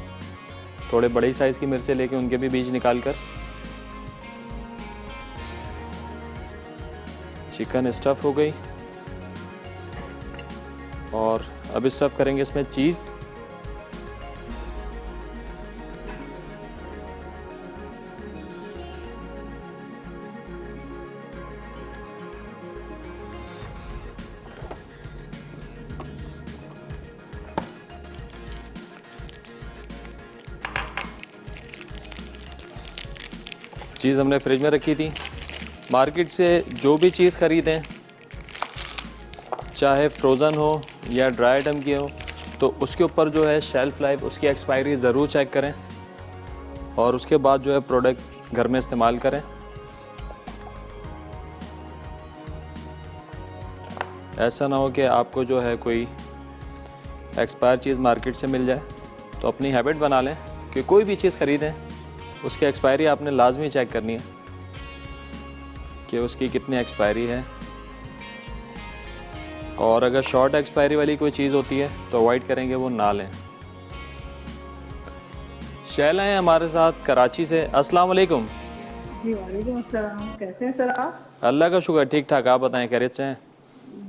थोड़े बड़ी साइज़ की मिर्चें लेके उनके भी बीज निकाल कर। चिकन स्टफ़ हो गई, और अब स्टफ़ करेंगे इसमें चीज़। चीज़ हमने फ्रिज में रखी थी। मार्केट से जो भी चीज़ ख़रीदें, चाहे फ्रोज़न हो या ड्राई आइटम की हो, तो उसके ऊपर जो है शेल्फ़ लाइफ, उसकी एक्सपायरी ज़रूर चेक करें, और उसके बाद जो है प्रोडक्ट घर में इस्तेमाल करें। ऐसा ना हो कि आपको जो है कोई एक्सपायर चीज़ मार्केट से मिल जाए। तो अपनी हैबिट बना लें कि कोई भी चीज़ ख़रीदें, उसकी एक्सपायरी आपने लाजमी चेक करनी है कि उसकी कितनी एक्सपायरी है। और अगर शॉर्ट एक्सपायरी वाली कोई चीज़ होती है तो अवॉइड करेंगे, वो ना लें। शैला है हमारे साथ कराची से। अस्सलाम वालेकुम। जी वालेकुम अस्सलाम, कैसे हैं सर आप? अल्लाह का शुक्र, ठीक ठाक। आप बताएं, खैरियत से हैं?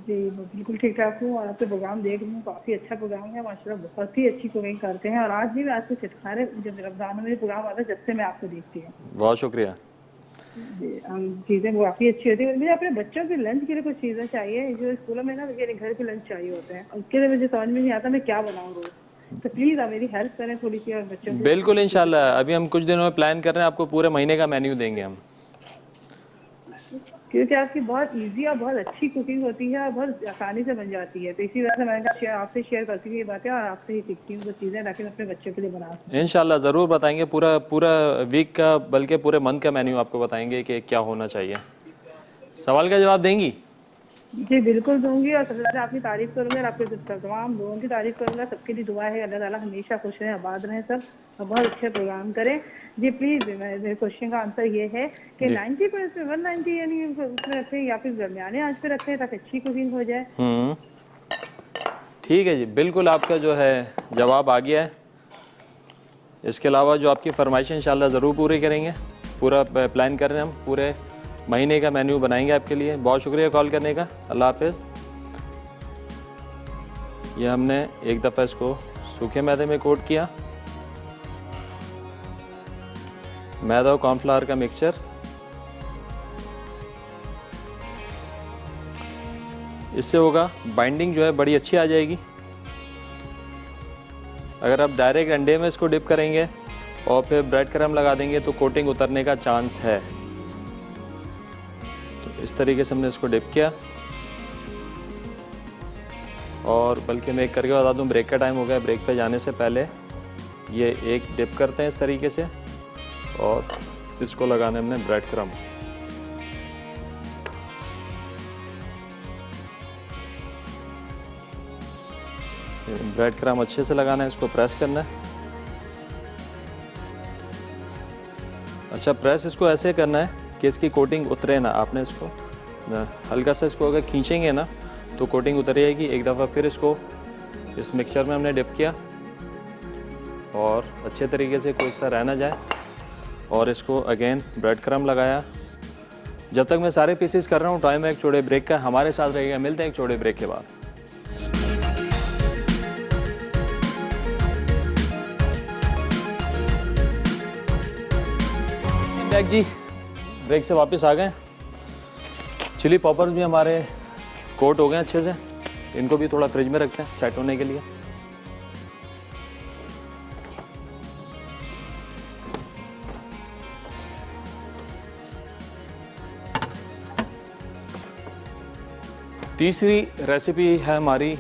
जी मैं बिल्कुल ठीक ठाक हूँ, और आपके प्रोग्राम देख रही हूँ, काफ़ी अच्छा प्रोग्राम है माशाल्लाह, बहुत ही अच्छी कुकिंग करते हैं। और आज भी मैं आपको चिटखारे, जब रमज़ान में प्रोग्राम आता है, जब से मैं आपको देखती हूँ। बहुत शुक्रिया। चीज़ें काफ़ी अच्छी होती है। मुझे अपने बच्चों के लंच के लिए कुछ चीज़ें चाहिए, जो स्कूलों में ना मेरे घर के लंच चाहिए होते हैं, उसके लिए मुझे समझ में नहीं आता मैं क्या बनाऊँ रोज़। तो प्लीज़ आप मेरी हेल्प करें थोड़ी सी, और बच्चों को। बिल्कुल इंशाल्लाह, अभी हम कुछ दिनों में प्लान कर रहे हैं, आपको पूरे महीने का मेन्यू देंगे हम। क्योंकि आपकी बहुत इजी और बहुत अच्छी कुकिंग होती है, और बहुत आसानी से बन जाती है, तो इसी वजह से मैंने कहा आपसे शेयर करती हूँ ये बातें, और आपसे ही सीखती हूँ वो चीज़ें, ताकि मैं अपने बच्चों के लिए बना सकूँ। इंशाल्लाह ज़रूर बताएंगे, पूरा वीक का, बल्कि पूरे मंथ का मेन्यू आपको बताएंगे कि क्या होना चाहिए। सवाल का जवाब देंगी? जी बिल्कुल दूंगी, और सबसे ज़्यादा आपकी तारीफ करूँगी, और आपके तमाम लोगों की तारीफ करूँगा। सबके लिए दुआ है, अल्लाह ताला हमेशा खुश रहें, आबाद रहें सब, और बहुत अच्छे प्रोग्राम करें। जी प्लीज़, मेरे क्वेश्चन का आंसर ये है कि 90% 190 यानी उसमें रखें, या फिर दरमियाने आंच पे रखें, ताकि अच्छी कुकिंग हो जाए। ठीक है जी, बिल्कुल आपका जो है जवाब आ गया है। इसके अलावा जो आपकी फरमाइश इंशाल्लाह ज़रूर पूरी करेंगे। पूरा प्लान कर रहे हैं हम, पूरे महीने का मेन्यू बनाएंगे आपके लिए। बहुत शुक्रिया कॉल करने का। अल्लाह हाफिज़। ये हमने एक दफ़ा इसको सूखे मैदे में कोट किया, मैदा और कॉर्नफ्लावर का मिक्सचर। इससे होगा बाइंडिंग जो है बड़ी अच्छी आ जाएगी। अगर आप डायरेक्ट अंडे में इसको डिप करेंगे और फिर ब्रेड क्रम्ब लगा देंगे तो कोटिंग उतरने का चांस है। तो इस तरीके से हमने इसको डिप किया। और बल्कि मैं एक करके बता दूं, ब्रेक का टाइम हो गया। ब्रेक पे जाने से पहले ये एक डिप करते हैं इस तरीके से और इसको लगाने हमने ब्रेड क्रम्ब। ब्रेड क्रम्ब अच्छे से लगाना है, इसको प्रेस करना है। अच्छा, प्रेस इसको ऐसे करना है कि इसकी कोटिंग उतरे ना। आपने इसको हल्का सा इसको अगर खींचेंगे ना तो कोटिंग उतर जाएगी। एक दफ़ा फिर इसको इस मिक्सचर में हमने डिप किया और अच्छे तरीके से कोई सा रह ना जाए। और इसको अगेन ब्रेड क्रम्ब लगाया। जब तक मैं सारे पीसेस कर रहा हूँ टाइम है एक छोटे ब्रेक का। हमारे साथ रहेगा, मिलते हैं एक छोटे ब्रेक के बाद। जी ब्रेक से वापस आ गए। चिली पॉपर्स भी हमारे कोट हो गए अच्छे से। इनको भी थोड़ा फ्रिज में रखते हैं सेट होने के लिए। तीसरी रेसिपी है हमारी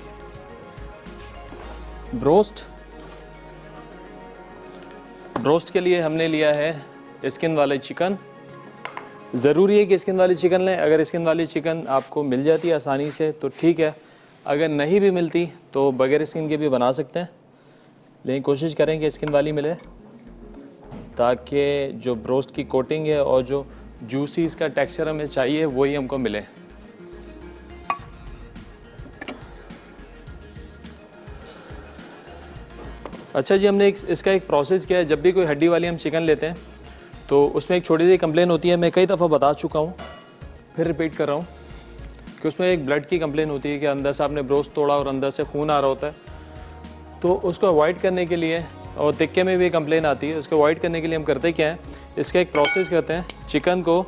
ब्रोस्ट। ब्रोस्ट के लिए हमने लिया है स्किन वाले चिकन। ज़रूरी है कि स्किन वाली चिकन लें। अगर स्किन वाली चिकन आपको मिल जाती है आसानी से तो ठीक है, अगर नहीं भी मिलती तो बगैर स्किन के भी बना सकते हैं, लेकिन कोशिश करें कि स्किन वाली मिले ताकि जो ब्रोस्ट की कोटिंग है और जो जूसी इसका टेक्सचर हमें चाहिए वही हमको मिले। अच्छा जी, हमने इसका एक प्रोसेस किया है। जब भी कोई हड्डी वाली हम चिकन लेते हैं तो उसमें एक छोटी सी कंप्लेन होती है। मैं कई दफ़ा बता चुका हूँ, फिर रिपीट कर रहा हूँ कि उसमें एक ब्लड की कंप्लेन होती है कि अंदर से आपने ब्रोस्ट तोड़ा और अंदर से खून आ रहा होता है। तो उसको अवॉइड करने के लिए, और तिक्के में भी कंप्लेन आती है, उसको अवॉइड करने के लिए हम करते क्या है, इसका एक प्रोसेस करते हैं। चिकन को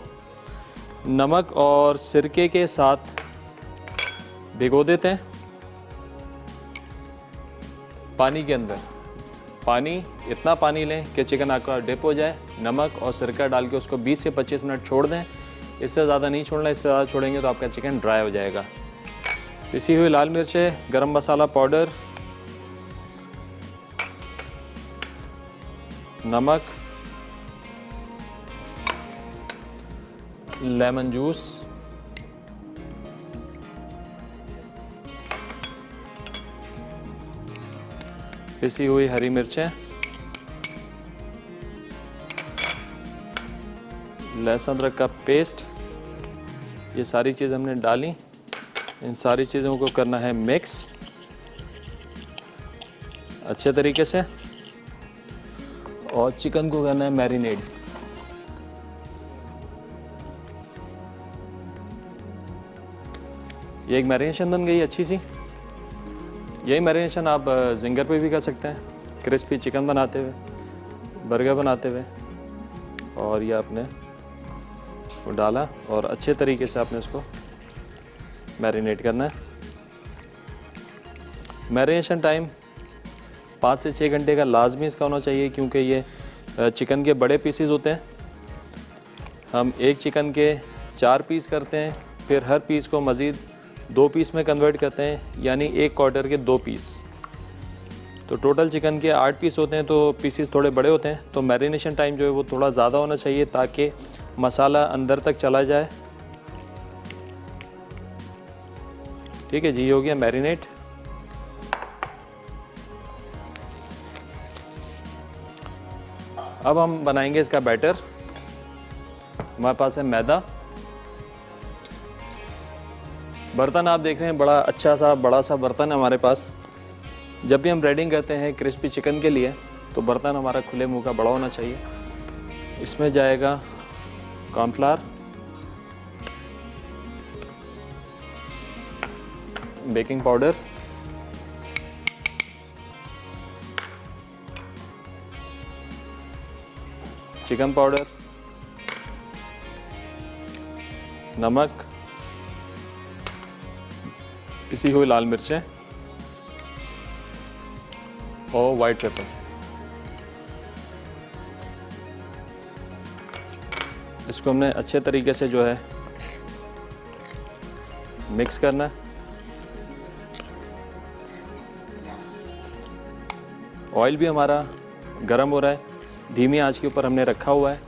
नमक और सिरके के साथ भिगो देते हैं पानी के अंदर। पानी इतना पानी लें कि चिकन आपका डिप हो जाए। नमक और सिरका डाल के उसको 20 से 25 मिनट छोड़ दें। इससे ज़्यादा नहीं छोड़ना, इससे ज़्यादा छोड़ेंगे तो आपका चिकन ड्राई हो जाएगा। पिसी हुई लाल मिर्चें, गरम मसाला पाउडर, नमक, लेमन जूस, पिसी हुई हरी मिर्चें, लहसुन अदरक का पेस्ट, ये सारी चीज़ हमने डाली। इन सारी चीज़ों को करना है मिक्स अच्छे तरीके से और चिकन को करना है मैरिनेट। ये एक मैरिनेशन बन गई अच्छी सी। यही मैरिनेशन आप जिंगर पे भी कर सकते हैं, क्रिस्पी चिकन बनाते हुए, बर्गर बनाते हुए। और ये आपने वो डाला और अच्छे तरीके से आपने इसको मैरिनेट करना है। मैरिनेशन टाइम 5 से 6 घंटे का लाजमी इसका होना चाहिए, क्योंकि ये चिकन के बड़े पीसेस होते हैं। हम एक चिकन के 4 पीस करते हैं, फिर हर पीस को मज़ीद 2 पीस में कन्वर्ट करते हैं, यानी 1 क्वार्टर के 2 पीस। तो टोटल चिकन के 8 पीस होते हैं, तो पीसेस थोड़े बड़े होते हैं। तो मैरिनेशन टाइम जो है वो थोड़ा ज़्यादा होना चाहिए ताकि मसाला अंदर तक चला जाए। ठीक है जी, ये हो गया मैरिनेट। अब हम बनाएंगे इसका बैटर। हमारे पास है मैदा। बर्तन आप देख रहे हैं बड़ा अच्छा सा बड़ा सा बर्तन है हमारे पास। जब भी हम ब्रेडिंग करते हैं क्रिस्पी चिकन के लिए तो बर्तन हमारा खुले मुंह का बड़ा होना चाहिए। इसमें जाएगा cornflour, baking powder, chicken powder, नमक, पिसी हुई लाल मिर्चें और वाइट पेपर। इसको हमने अच्छे तरीके से जो है मिक्स करना है। ऑयल भी हमारा गर्म हो रहा है, धीमी आंच के ऊपर हमने रखा हुआ है।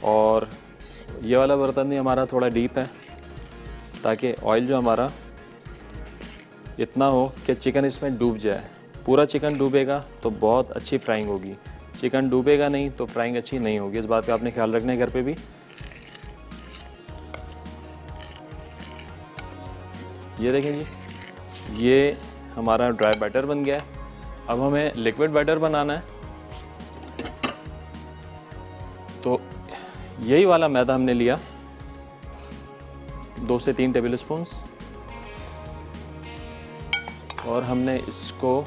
और ये वाला बर्तन भी हमारा थोड़ा डीप है ताकि ऑयल जो हमारा इतना हो कि चिकन इसमें डूब जाए। पूरा चिकन डूबेगा तो बहुत अच्छी फ्राइंग होगी, चिकन डूबेगा नहीं तो फ्राइंग अच्छी नहीं होगी। इस बात का आपने ख्याल रखना है घर पे भी। ये देखें जी, ये हमारा ड्राई बैटर बन गया है। अब हमें लिक्विड बैटर बनाना है, तो यही वाला मैदा हमने लिया 2 से 3 टेबल स्पून और हमने इसको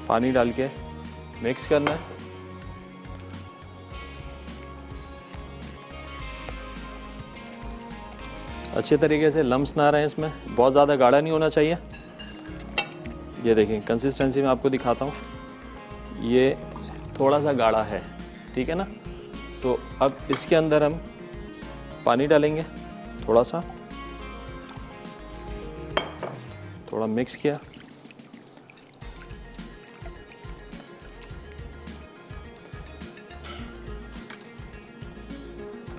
पानी डाल के मिक्स करना है। अच्छे तरीके से लम्स ना रहे इसमें, बहुत ज़्यादा गाढ़ा नहीं होना चाहिए। ये देखें कंसिस्टेंसी में आपको दिखाता हूँ, ये थोड़ा सा गाढ़ा है, ठीक है ना। तो अब इसके अंदर हम पानी डालेंगे थोड़ा सा, थोड़ा मिक्स किया।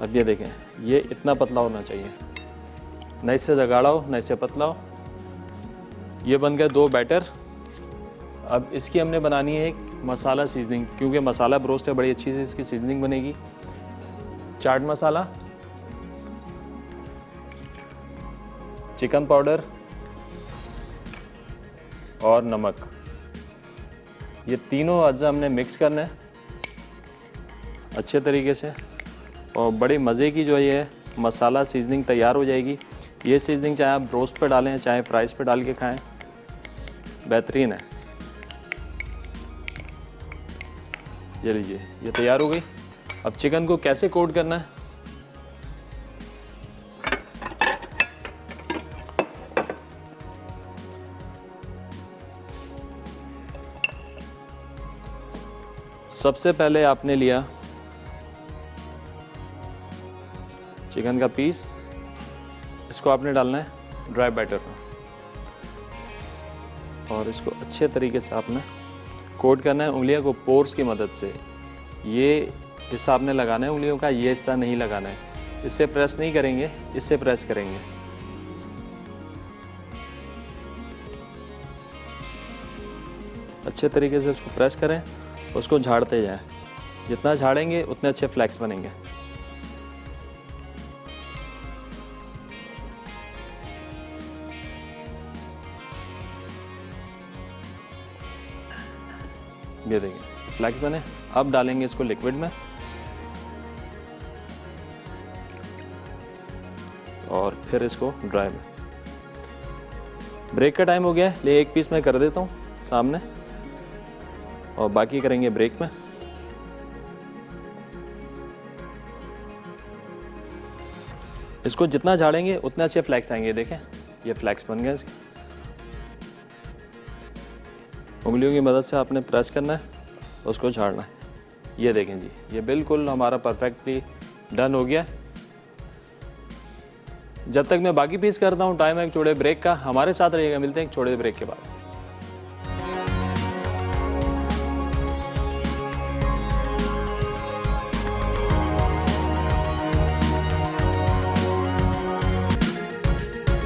अब ये देखें, ये इतना पतला होना चाहिए, न इससे गाढ़ा हो न इससे पतला हो। ये बन गए 2 बैटर। अब इसकी हमने बनानी है एक मसाला सीजनिंग, क्योंकि मसाला ब्रोस्ट है, बड़ी अच्छी से इसकी सीजनिंग बनेगी। चाट मसाला, चिकन पाउडर और नमक, ये तीनों अज्जा हमने मिक्स करना है अच्छे तरीके से। और बड़े मज़े की जो ये मसाला सीजनिंग तैयार हो जाएगी। ये सीजनिंग चाहे आप ब्रोस्ट पे डालें चाहे फ्राइज़ पे डाल के खाएं, बेहतरीन है। ये लीजिए, ये तैयार हो गई। अब चिकन को कैसे कोट करना है, सबसे पहले आपने लिया चिकन का पीस, इसको आपने डालना है ड्राई बैटर में और इसको अच्छे तरीके से आपने कोट करना है उंगलियों को पोर्स की मदद से। ये हिस्सा आपने लगाना है उंगलियों का, ये हिस्सा नहीं लगाना है। इससे प्रेस नहीं करेंगे, इससे प्रेस करेंगे। अच्छे तरीके से उसको प्रेस करें, उसको झाड़ते जाएं। जितना झाड़ेंगे उतने अच्छे फ्लैक्स बनेंगे। ये देखिए फ्लैक्स बने। अब डालेंगे इसको लिक्विड में और फिर इसको ड्राई में। ब्रेक का टाइम हो गया है, ले एक पीस मैं कर देता हूँ सामने और बाकी करेंगे ब्रेक में। इसको जितना झाड़ेंगे उतने अच्छे फ्लैक्स आएंगे। देखें ये फ्लैक्स बन गए इसके। उंगलियों की मदद से आपने प्रेस करना है, उसको झाड़ना है। ये देखें जी, ये बिल्कुल हमारा परफेक्टली डन हो गया। जब तक मैं बाकी पीस करता हूँ, टाइम है एक छोटे ब्रेक का। हमारे साथ रहिएगा, मिलते हैं एक छोटे ब्रेक के बाद।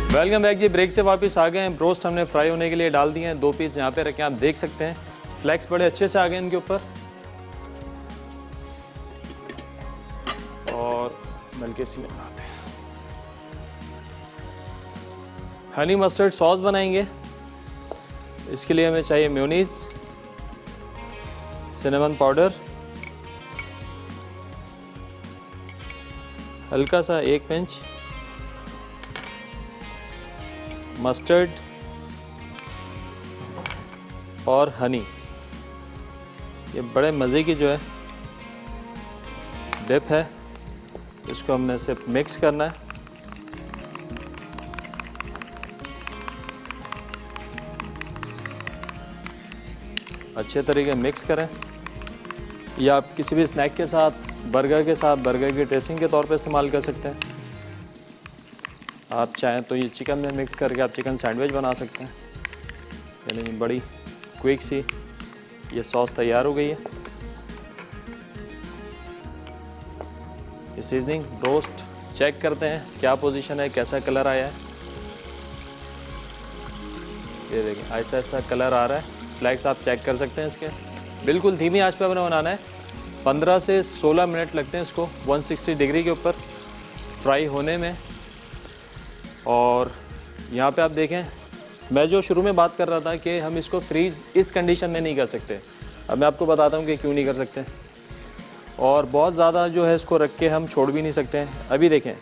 वेलकम बैक जी। ब्रेक से वापस आ गए हैं। ब्रोस्ट हमने फ्राई होने के लिए डाल दिए हैं। 2 पीस यहाँ पे रखे आप देख सकते हैं। फ्लैक्स बड़े अच्छे से आ गए इनके ऊपर और बल्कि इसी में बनाते हैं। हनी मस्टर्ड सॉस बनाएंगे। इसके लिए हमें चाहिए मेयोनीज, सिनेमन पाउडर, हल्का सा 1 पिंच मस्टर्ड और हनी। ये बड़े मज़े की जो है डिप है। इसको हमने सिर्फ मिक्स करना है। अच्छे तरीके मिक्स करें। या आप किसी भी स्नैक के साथ, बर्गर के साथ, बर्गर की ड्रेसिंग के तौर पे इस्तेमाल कर सकते हैं। आप चाहें तो ये चिकन में मिक्स करके आप चिकन सैंडविच बना सकते हैं। यानी बड़ी क्विक सी ये सॉस तैयार हो गई है। ये सीजनिंग रोस्ट चेक करते हैं क्या पोजीशन है, कैसा कलर आया है। ये देखिए आहिस्ता आहिस्ता कलर आ रहा है। फ्लैक्स आप चेक कर सकते हैं इसके। बिल्कुल धीमी आंच पे हमें बनाना है। 15 से 16 मिनट लगते हैं इसको 160 डिग्री के ऊपर फ्राई होने में। और यहाँ पे आप देखें, मैं जो शुरू में बात कर रहा था कि हम इसको फ्रीज़ इस कंडीशन में नहीं कर सकते, अब मैं आपको बताता हूँ कि क्यों नहीं कर सकते। और बहुत ज़्यादा जो है इसको रख के हम छोड़ भी नहीं सकते हैं। अभी देखें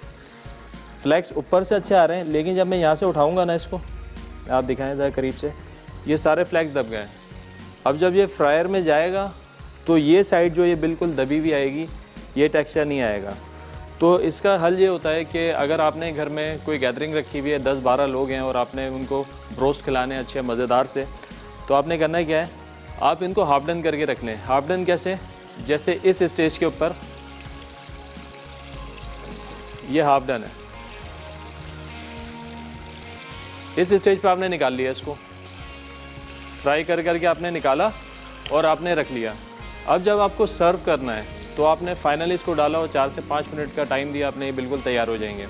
फ्लैक्स ऊपर से अच्छे आ रहे हैं, लेकिन जब मैं यहाँ से उठाऊँगा ना इसको, आप दिखाएं ज़रा करीब से, ये सारे फ्लैक्स दब गए हैं। अब जब ये फ्रायर में जाएगा तो ये साइड जो ये बिल्कुल दबी हुई आएगी, ये टेक्सचर नहीं आएगा। तो इसका हल ये होता है कि अगर आपने घर में कोई गैदरिंग रखी हुई है, 10-12 लोग हैं और आपने उनको ब्रोस्ट खिलाने अच्छे मज़ेदार से, तो आपने करना क्या है, आप इनको हाफ डन करके रख लें। हाफ डन कैसे, जैसे इस स्टेज के ऊपर ये हाफ डन है, इस स्टेज पे आपने निकाल लिया, इसको फ्राई करके आपने निकाला और आपने रख लिया। अब जब आपको सर्व करना है तो आपने फाइनली इसको डाला और 4 से 5 मिनट का टाइम दिया आपने, ये बिल्कुल तैयार हो जाएंगे।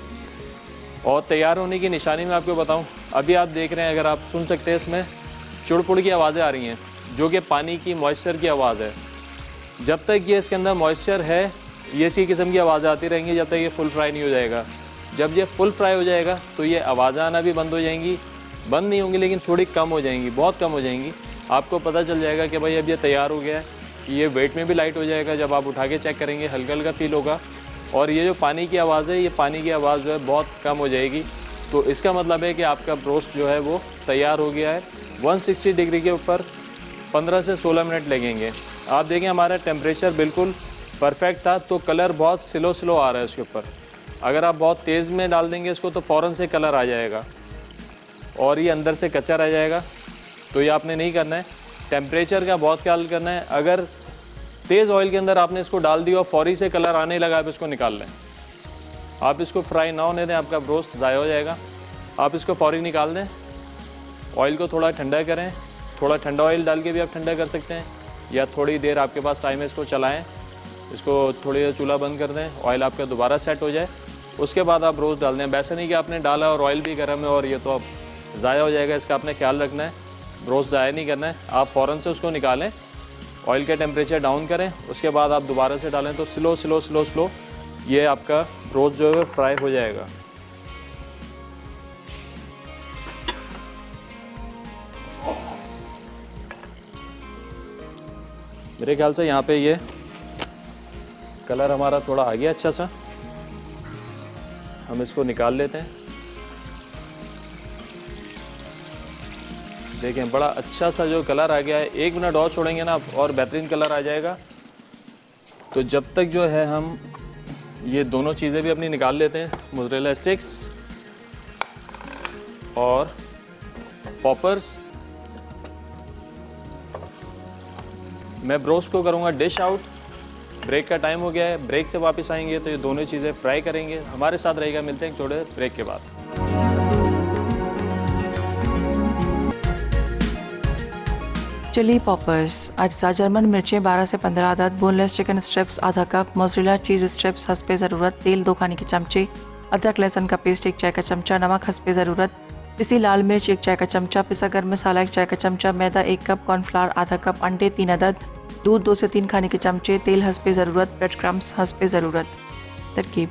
और तैयार होने की निशानी मैं आपको बताऊं, अभी आप देख रहे हैं, अगर आप सुन सकते हैं इसमें चुड़पुड़ की आवाज़ें आ रही हैं, जो कि पानी की मॉइस्चर की आवाज़ है। जब तक ये इसके अंदर मॉइस्चर है, ये इसी किस्म की आवाज़ें आती रहेंगी जब तक ये फुल फ्राई नहीं हो जाएगा। जब ये फुल फ्राई हो जाएगा तो ये आवाज़ें आना भी बंद हो जाएंगी, बंद नहीं होंगी लेकिन थोड़ी कम हो जाएंगी, बहुत कम हो जाएंगी। आपको पता चल जाएगा कि भाई अब ये तैयार हो गया है। ये वेट में भी लाइट हो जाएगा, जब आप उठा के चेक करेंगे हल्का हल्का फील होगा। और ये जो पानी की आवाज़ है, ये पानी की आवाज़ जो है बहुत कम हो जाएगी। तो इसका मतलब है कि आपका ब्रोस्ट जो है वो तैयार हो गया है। 160 डिग्री के ऊपर 15 से 16 मिनट लगेंगे। आप देखें हमारा टेम्परेचर बिल्कुल परफेक्ट था, तो कलर बहुत स्लो आ रहा है इसके ऊपर। अगर आप बहुत तेज़ में डाल देंगे इसको तो फ़ौरन से कलर आ जाएगा और ये अंदर से कच्चा रह जाएगा। तो ये आपने नहीं करना है, टेम्परेचर का बहुत ख्याल करना है। अगर तेज़ ऑयल के अंदर आपने इसको डाल दिया और फौरी से कलर आने लगा, आप इसको निकाल लें। आप इसको फ्राई ना होने दें, आपका ब्रोस्ट ज़ाया हो जाएगा। आप इसको फौरी निकाल दें, ऑयल को थोड़ा ठंडा करें, थोड़ा ठंडा ऑयल डाल के भी आप ठंडा कर सकते हैं, या थोड़ी देर आपके पास टाइम है इसको चलाएँ, इसको थोड़ी देर चूल्हा बंद कर दें, ऑयल आपका दोबारा सेट हो जाए, उसके बाद आप ब्रोस्ट डाल दें। वैसे नहीं कि आपने डाला और ऑयल भी गर्म है और ये तो अब ज़ाया हो जाएगा, इसका आपने ख्याल रखना है। ब्रोस्ट ज़ाया नहीं करना है, आप फ़ौरन से उसको निकालें, ऑयल का टेम्परेचर डाउन करें, उसके बाद आप दोबारा से डालें, तो स्लो ये आपका ब्रोस्ट जो है फ्राई हो जाएगा। मेरे ख्याल से यहाँ पे ये कलर हमारा थोड़ा आ गया अच्छा सा, हम इसको निकाल लेते हैं। देखें बड़ा अच्छा सा जो कलर आ गया है, 1 मिनट और छोड़ेंगे ना आप और बेहतरीन कलर आ जाएगा। तो जब तक जो है हम ये दोनों चीज़ें भी अपनी निकाल लेते हैं, मोज़रेला स्टिक्स और पॉपर्स। मैं ब्रोस्ट को करूँगा डिश आउट। ब्रेक का टाइम हो गया है, ब्रेक से वापस आएंगे तो ये दोनों चीज़ें फ्राई करेंगे। हमारे साथ रहेगा, मिलते हैं एक छोटे ब्रेक के बाद। चिली पॉपर्स, अज्जा जर्मन मिर्चें 12 से 15 अदद, बोनलेस चिकन स्ट्रिप्स आधा कप, मोज़रेला चीज़ स्ट्रिप्स हस्बे ज़रूरत, तेल 2 खाने के चमचे, अदरक लहसुन का पेस्ट 1 चाय का चमचा, नमक हस्बे ज़रूरत, पिसी लाल मिर्च 1 चाय का चमचा, पिसा गर्म मसाला 1 चाय का चमचा, मैदा 1 कप, कॉर्नफ्लावर आधा कप, अंडे 3 अदद, दूध 2 से 3 खाने के चमचे, तेल हस्बे ज़रूरत, ब्रेड क्रम्स हस्बे ज़रूरत। तरकीब: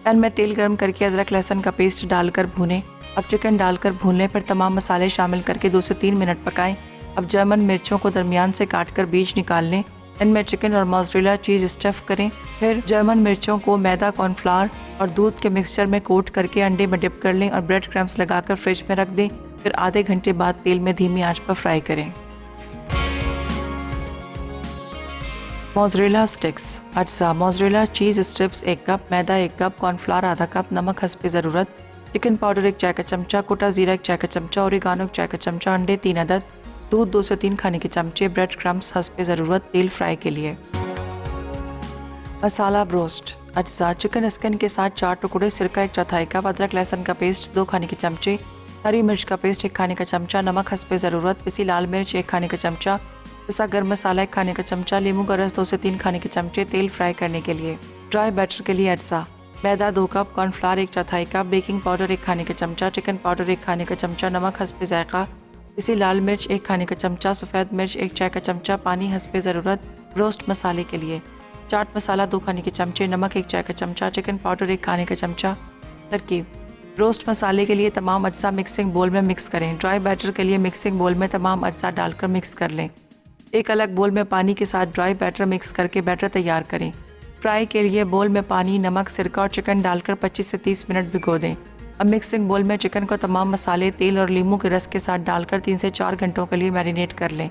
पैन में तेल गर्म करके अदरक लहसुन का पेस्ट डालकर भूनें। अब चिकन डालकर भून लें, फिर तमाम मसाले शामिल करके 2 से 3 मिनट पकाएं। अब जर्मन मिर्चों को दरमियान से काटकर बीज निकाल लें। इनमें चिकन और मोज़रेला चीज़ स्टफ़ करें। फिर जर्मन मिर्चों को मैदा, कॉर्नफ्लावर और दूध के मिक्सचर में कोट करके अंडे में डिप कर लें और ब्रेड क्रम्स लगाकर फ्रिज में रख दें। फिर आधे घंटे बाद तेल में धीमी आंच पर फ्राई करें। मोज़रेला स्टिक्स अज्जा मोज़रेला चीज़ स्ट्रिप्स 1 कप, मैदा 1 कप, कॉर्नफ्लावर आधा कप, नमक हस्बे ज़रूरत, चिकन पाउडर 1 चाय का चमचा, कुटा ज़ीरा 1 चाय का चमचा, ओरिगानो 1 चाय का चमचा, अंडे 3 अदद, दूध 2 से 3 खाने के चमचे, ब्रेड क्रम्स हस्बे ज़रूरत, तेल फ्राई के लिए। मसाला ब्रोस्ट अज्जा चिकन स्किन के साथ 4 टुकड़े, सिरका 1/4 कप, अदरक लहसुन का पेस्ट 2 खाने के चमचे, हरी मिर्च का पेस्ट 1 खाने का चमचा, नमक हस्बे ज़रूरत, पिसी लाल मिर्च 1 खाने का चमचा, पिसा गर्म मसाला 1 खाने का चमचा, नींबू का रस 2 से 3 खाने के चमचे, तेल फ्राई करने के लिए। ड्राई बैटर के लिए अज्जा मैदा 2 cup, cornflour 1/4 cup, baking powder 1 खाने का चमचा, चिकन पाउडर 1 खाने का चमचा, नमक हस्बे जायका, पिसी लाल मिर्च 1 खाने का चमचा, सफ़ेद मिर्च 1 चाय का चमचा, पानी हस्बे ज़रूरत। रोस्ट मसाले के लिए चाट मसाला 2 खाने के चमचे, नमक 1 चाय का चमचा, चिकन पाउडर 1 खाने का चमचा। तरकीब रोस्ट मसाले के लिए तमाम अज्जा मिक्सिंग बोल में मिक्स करें। ड्राई बैटर के लिए मिक्सिंग बोल में तमाम अज्जा डालकर मिक्स कर लें। एक अलग बोल में पानी के साथ ड्राई बैटर मिक्स करके बैटर तैयार करें। फ्राई के लिए बोल में पानी, नमक, सिरका और चिकन डालकर 25 से 30 मिनट भिगो दें। अब मिक्सिंग बोल में चिकन को तमाम मसाले, तेल और नींबू के रस के साथ डालकर 3 से 4 घंटों के लिए मैरिनेट कर लें।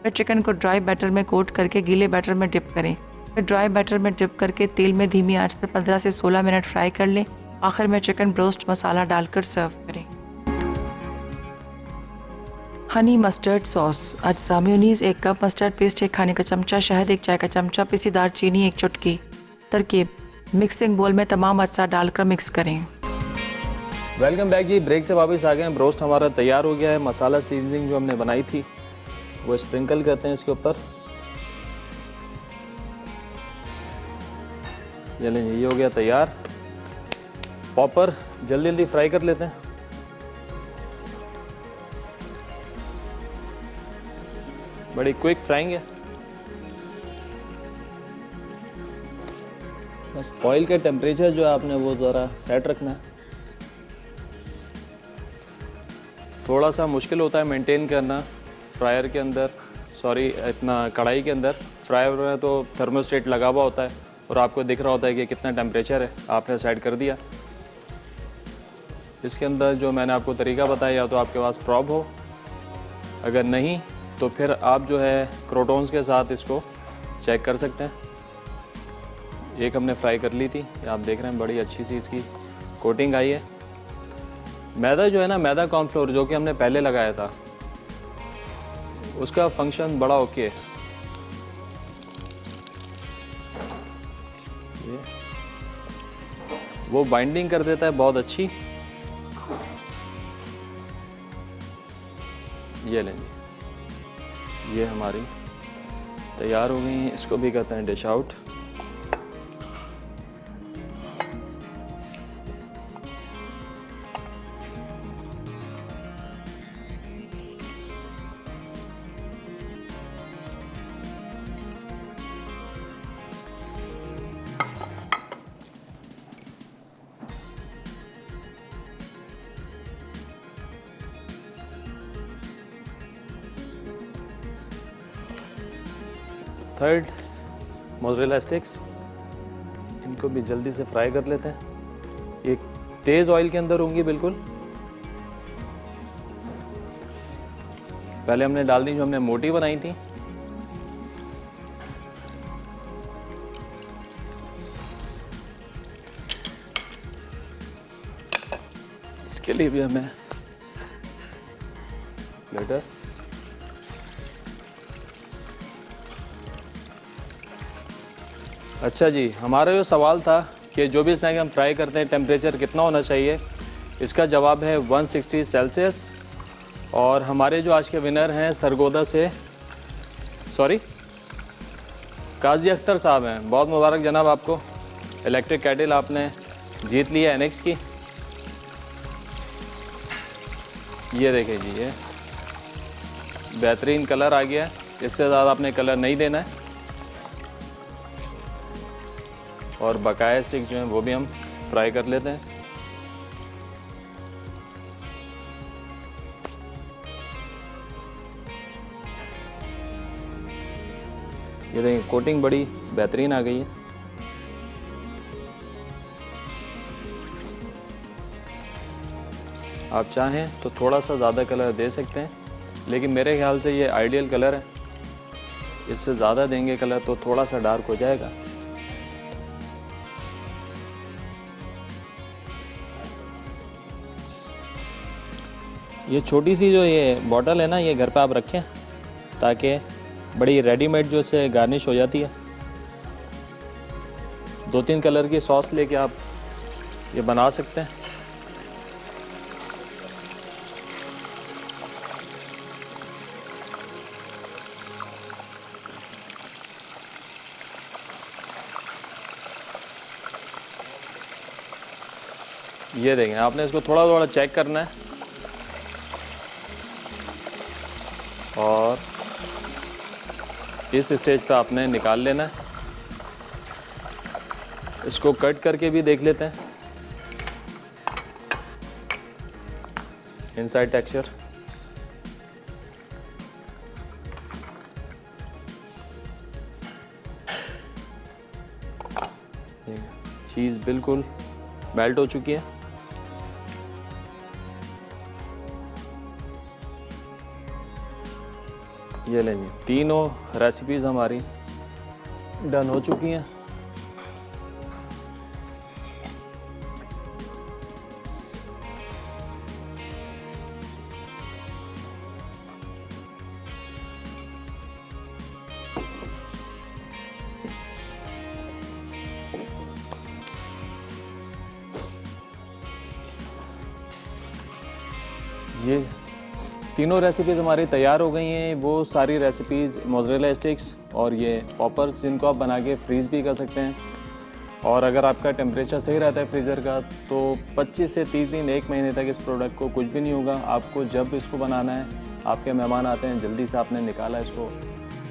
फिर चिकन को ड्राई बैटर में कोट करके गीले बैटर में डिप करें। फिर ड्राई बैटर में डिप करके तेल में धीमी आंच पर 15 से 16 मिनट फ्राई कर लें। आखिर में चिकन ब्रोस्ट मसाला डालकर सर्व करें। हनी मस्टर्ड सॉस अज्जा मेयोनीज़ 1 कप, मस्टर्ड पेस्ट 1 खाने का चमचा, शहद 1 चाय का चमचा, पिसी दालचीनी 1 चुटकी। तरकीब मिक्सिंग बोल में तमाम अज्जा डालकर मिक्स करें। वेलकम बैक जी, ब्रेक से वापस आ गए हैं। ब्रोस्ट हमारा तैयार हो गया है। मसाला सीजनिंग जो हमने बनाई थी वो स्प्रिंकल करते हैं इसके ऊपर। चलिए ये हो गया तैयार। पॉपर जल्दी जल्दी फ्राई कर लेते हैं। बड़ी क्विक फ्राइंग है। बस ऑयल का टेम्परेचर जो है आपने वो ज़रा सेट रखना है। थोड़ा सा मुश्किल होता है मेंटेन करना फ्रायर के अंदर, इतना कढ़ाई के अंदर। फ्रायर में तो थर्मोस्टेट लगा हुआ होता है और आपको दिख रहा होता है कि कितना टेम्परेचर है, आपने सेट कर दिया। इसके अंदर जो मैंने आपको तरीका बताया, या तो आपके पास प्रॉब हो, अगर नहीं तो फिर आप जो है क्रोटॉन्स के साथ इसको चेक कर सकते हैं। एक हमने फ्राई कर ली थी, आप देख रहे हैं बड़ी अच्छी सी इसकी कोटिंग आई है। मैदा जो है ना, मैदा कॉर्नफ्लोर जो कि हमने पहले लगाया था, उसका फंक्शन बड़ा ओके है। ये वो बाइंडिंग कर देता है बहुत अच्छी। ये लेंगे, ये हमारी तैयार हो गई हैं। इसको भी कहते हैं dish out. Third mozzarella sticks, इनको भी जल्दी से फ्राई कर लेते हैं। ये तेज़ ऑयल के अंदर होंगी बिल्कुल। पहले हमने डाल दी जो हमने मोटी बनाई थी। इसके लिए भी हमें प्लेटर। अच्छा जी, हमारा जो सवाल था कि जो भी स्नैक हम फ्राई करते हैं टेम्परेचर कितना होना चाहिए, इसका जवाब है 160 सेल्सियस। और हमारे जो आज के विनर हैं सरगोदा से, काजी अख्तर साहब हैं। बहुत मुबारक जनाब आपको। इलेक्ट्रिक कैटल आपने जीत ली है एनेक्स की। ये देखें जी, ये बेहतरीन कलर आ गया है। इससे ज़्यादा आपने कलर नहीं देना है। और बकाया स्टिक जो हैं वो भी हम फ्राई कर लेते हैं। ये देखिए कोटिंग बड़ी बेहतरीन आ गई है। आप चाहें तो थोड़ा सा ज़्यादा कलर दे सकते हैं, लेकिन मेरे ख्याल से ये आइडियल कलर है। इससे ज़्यादा देंगे कलर तो थोड़ा सा डार्क हो जाएगा। ये छोटी सी जो ये बॉटल है ना, ये घर पे आप रखें ताकि बड़ी रेडीमेड जो से गार्निश हो जाती है। 2-3 कलर की सॉस लेके आप ये बना सकते हैं। ये देखें, आपने इसको थोड़ा थोड़ा चेक करना है और इस स्टेज पे आपने निकाल लेना है। इसको कट करके भी देख लेते हैं इनसाइड टेक्सचर। चीज़ बिल्कुल मेल्ट हो चुकी है। ये लेंगे, तीनों रेसिपीज़ हमारी डन हो चुकी हैं। ये तीनों रेसिपीज़ हमारी तैयार हो गई हैं। वो सारी रेसिपीज़ मोज़रेला स्टिक्स और ये पॉपर्स, जिनको आप बना के फ्रीज़ भी कर सकते हैं। और अगर आपका टेम्परेचर सही रहता है फ्रीज़र का तो 25 से 30 दिन, 1 महीने तक इस प्रोडक्ट को कुछ भी नहीं होगा। आपको जब इसको बनाना है, आपके मेहमान आते हैं, जल्दी से आपने निकाला, इसको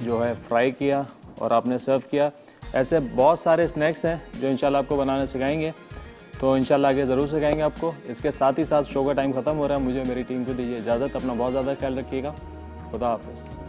जो है फ्राई किया और आपने सर्व किया। ऐसे बहुत सारे स्नैक्स हैं जो इंशाल्लाह आपको बनाना सिखाएंगे, तो इंशाल्लाह आगे ज़रूर सिखाएंगे आपको। इसके साथ ही साथ शो का टाइम ख़त्म हो रहा है, मुझे मेरी टीम को दीजिए इजाज़त। अपना बहुत ज़्यादा ख्याल रखिएगा। खुदा हाफिज़।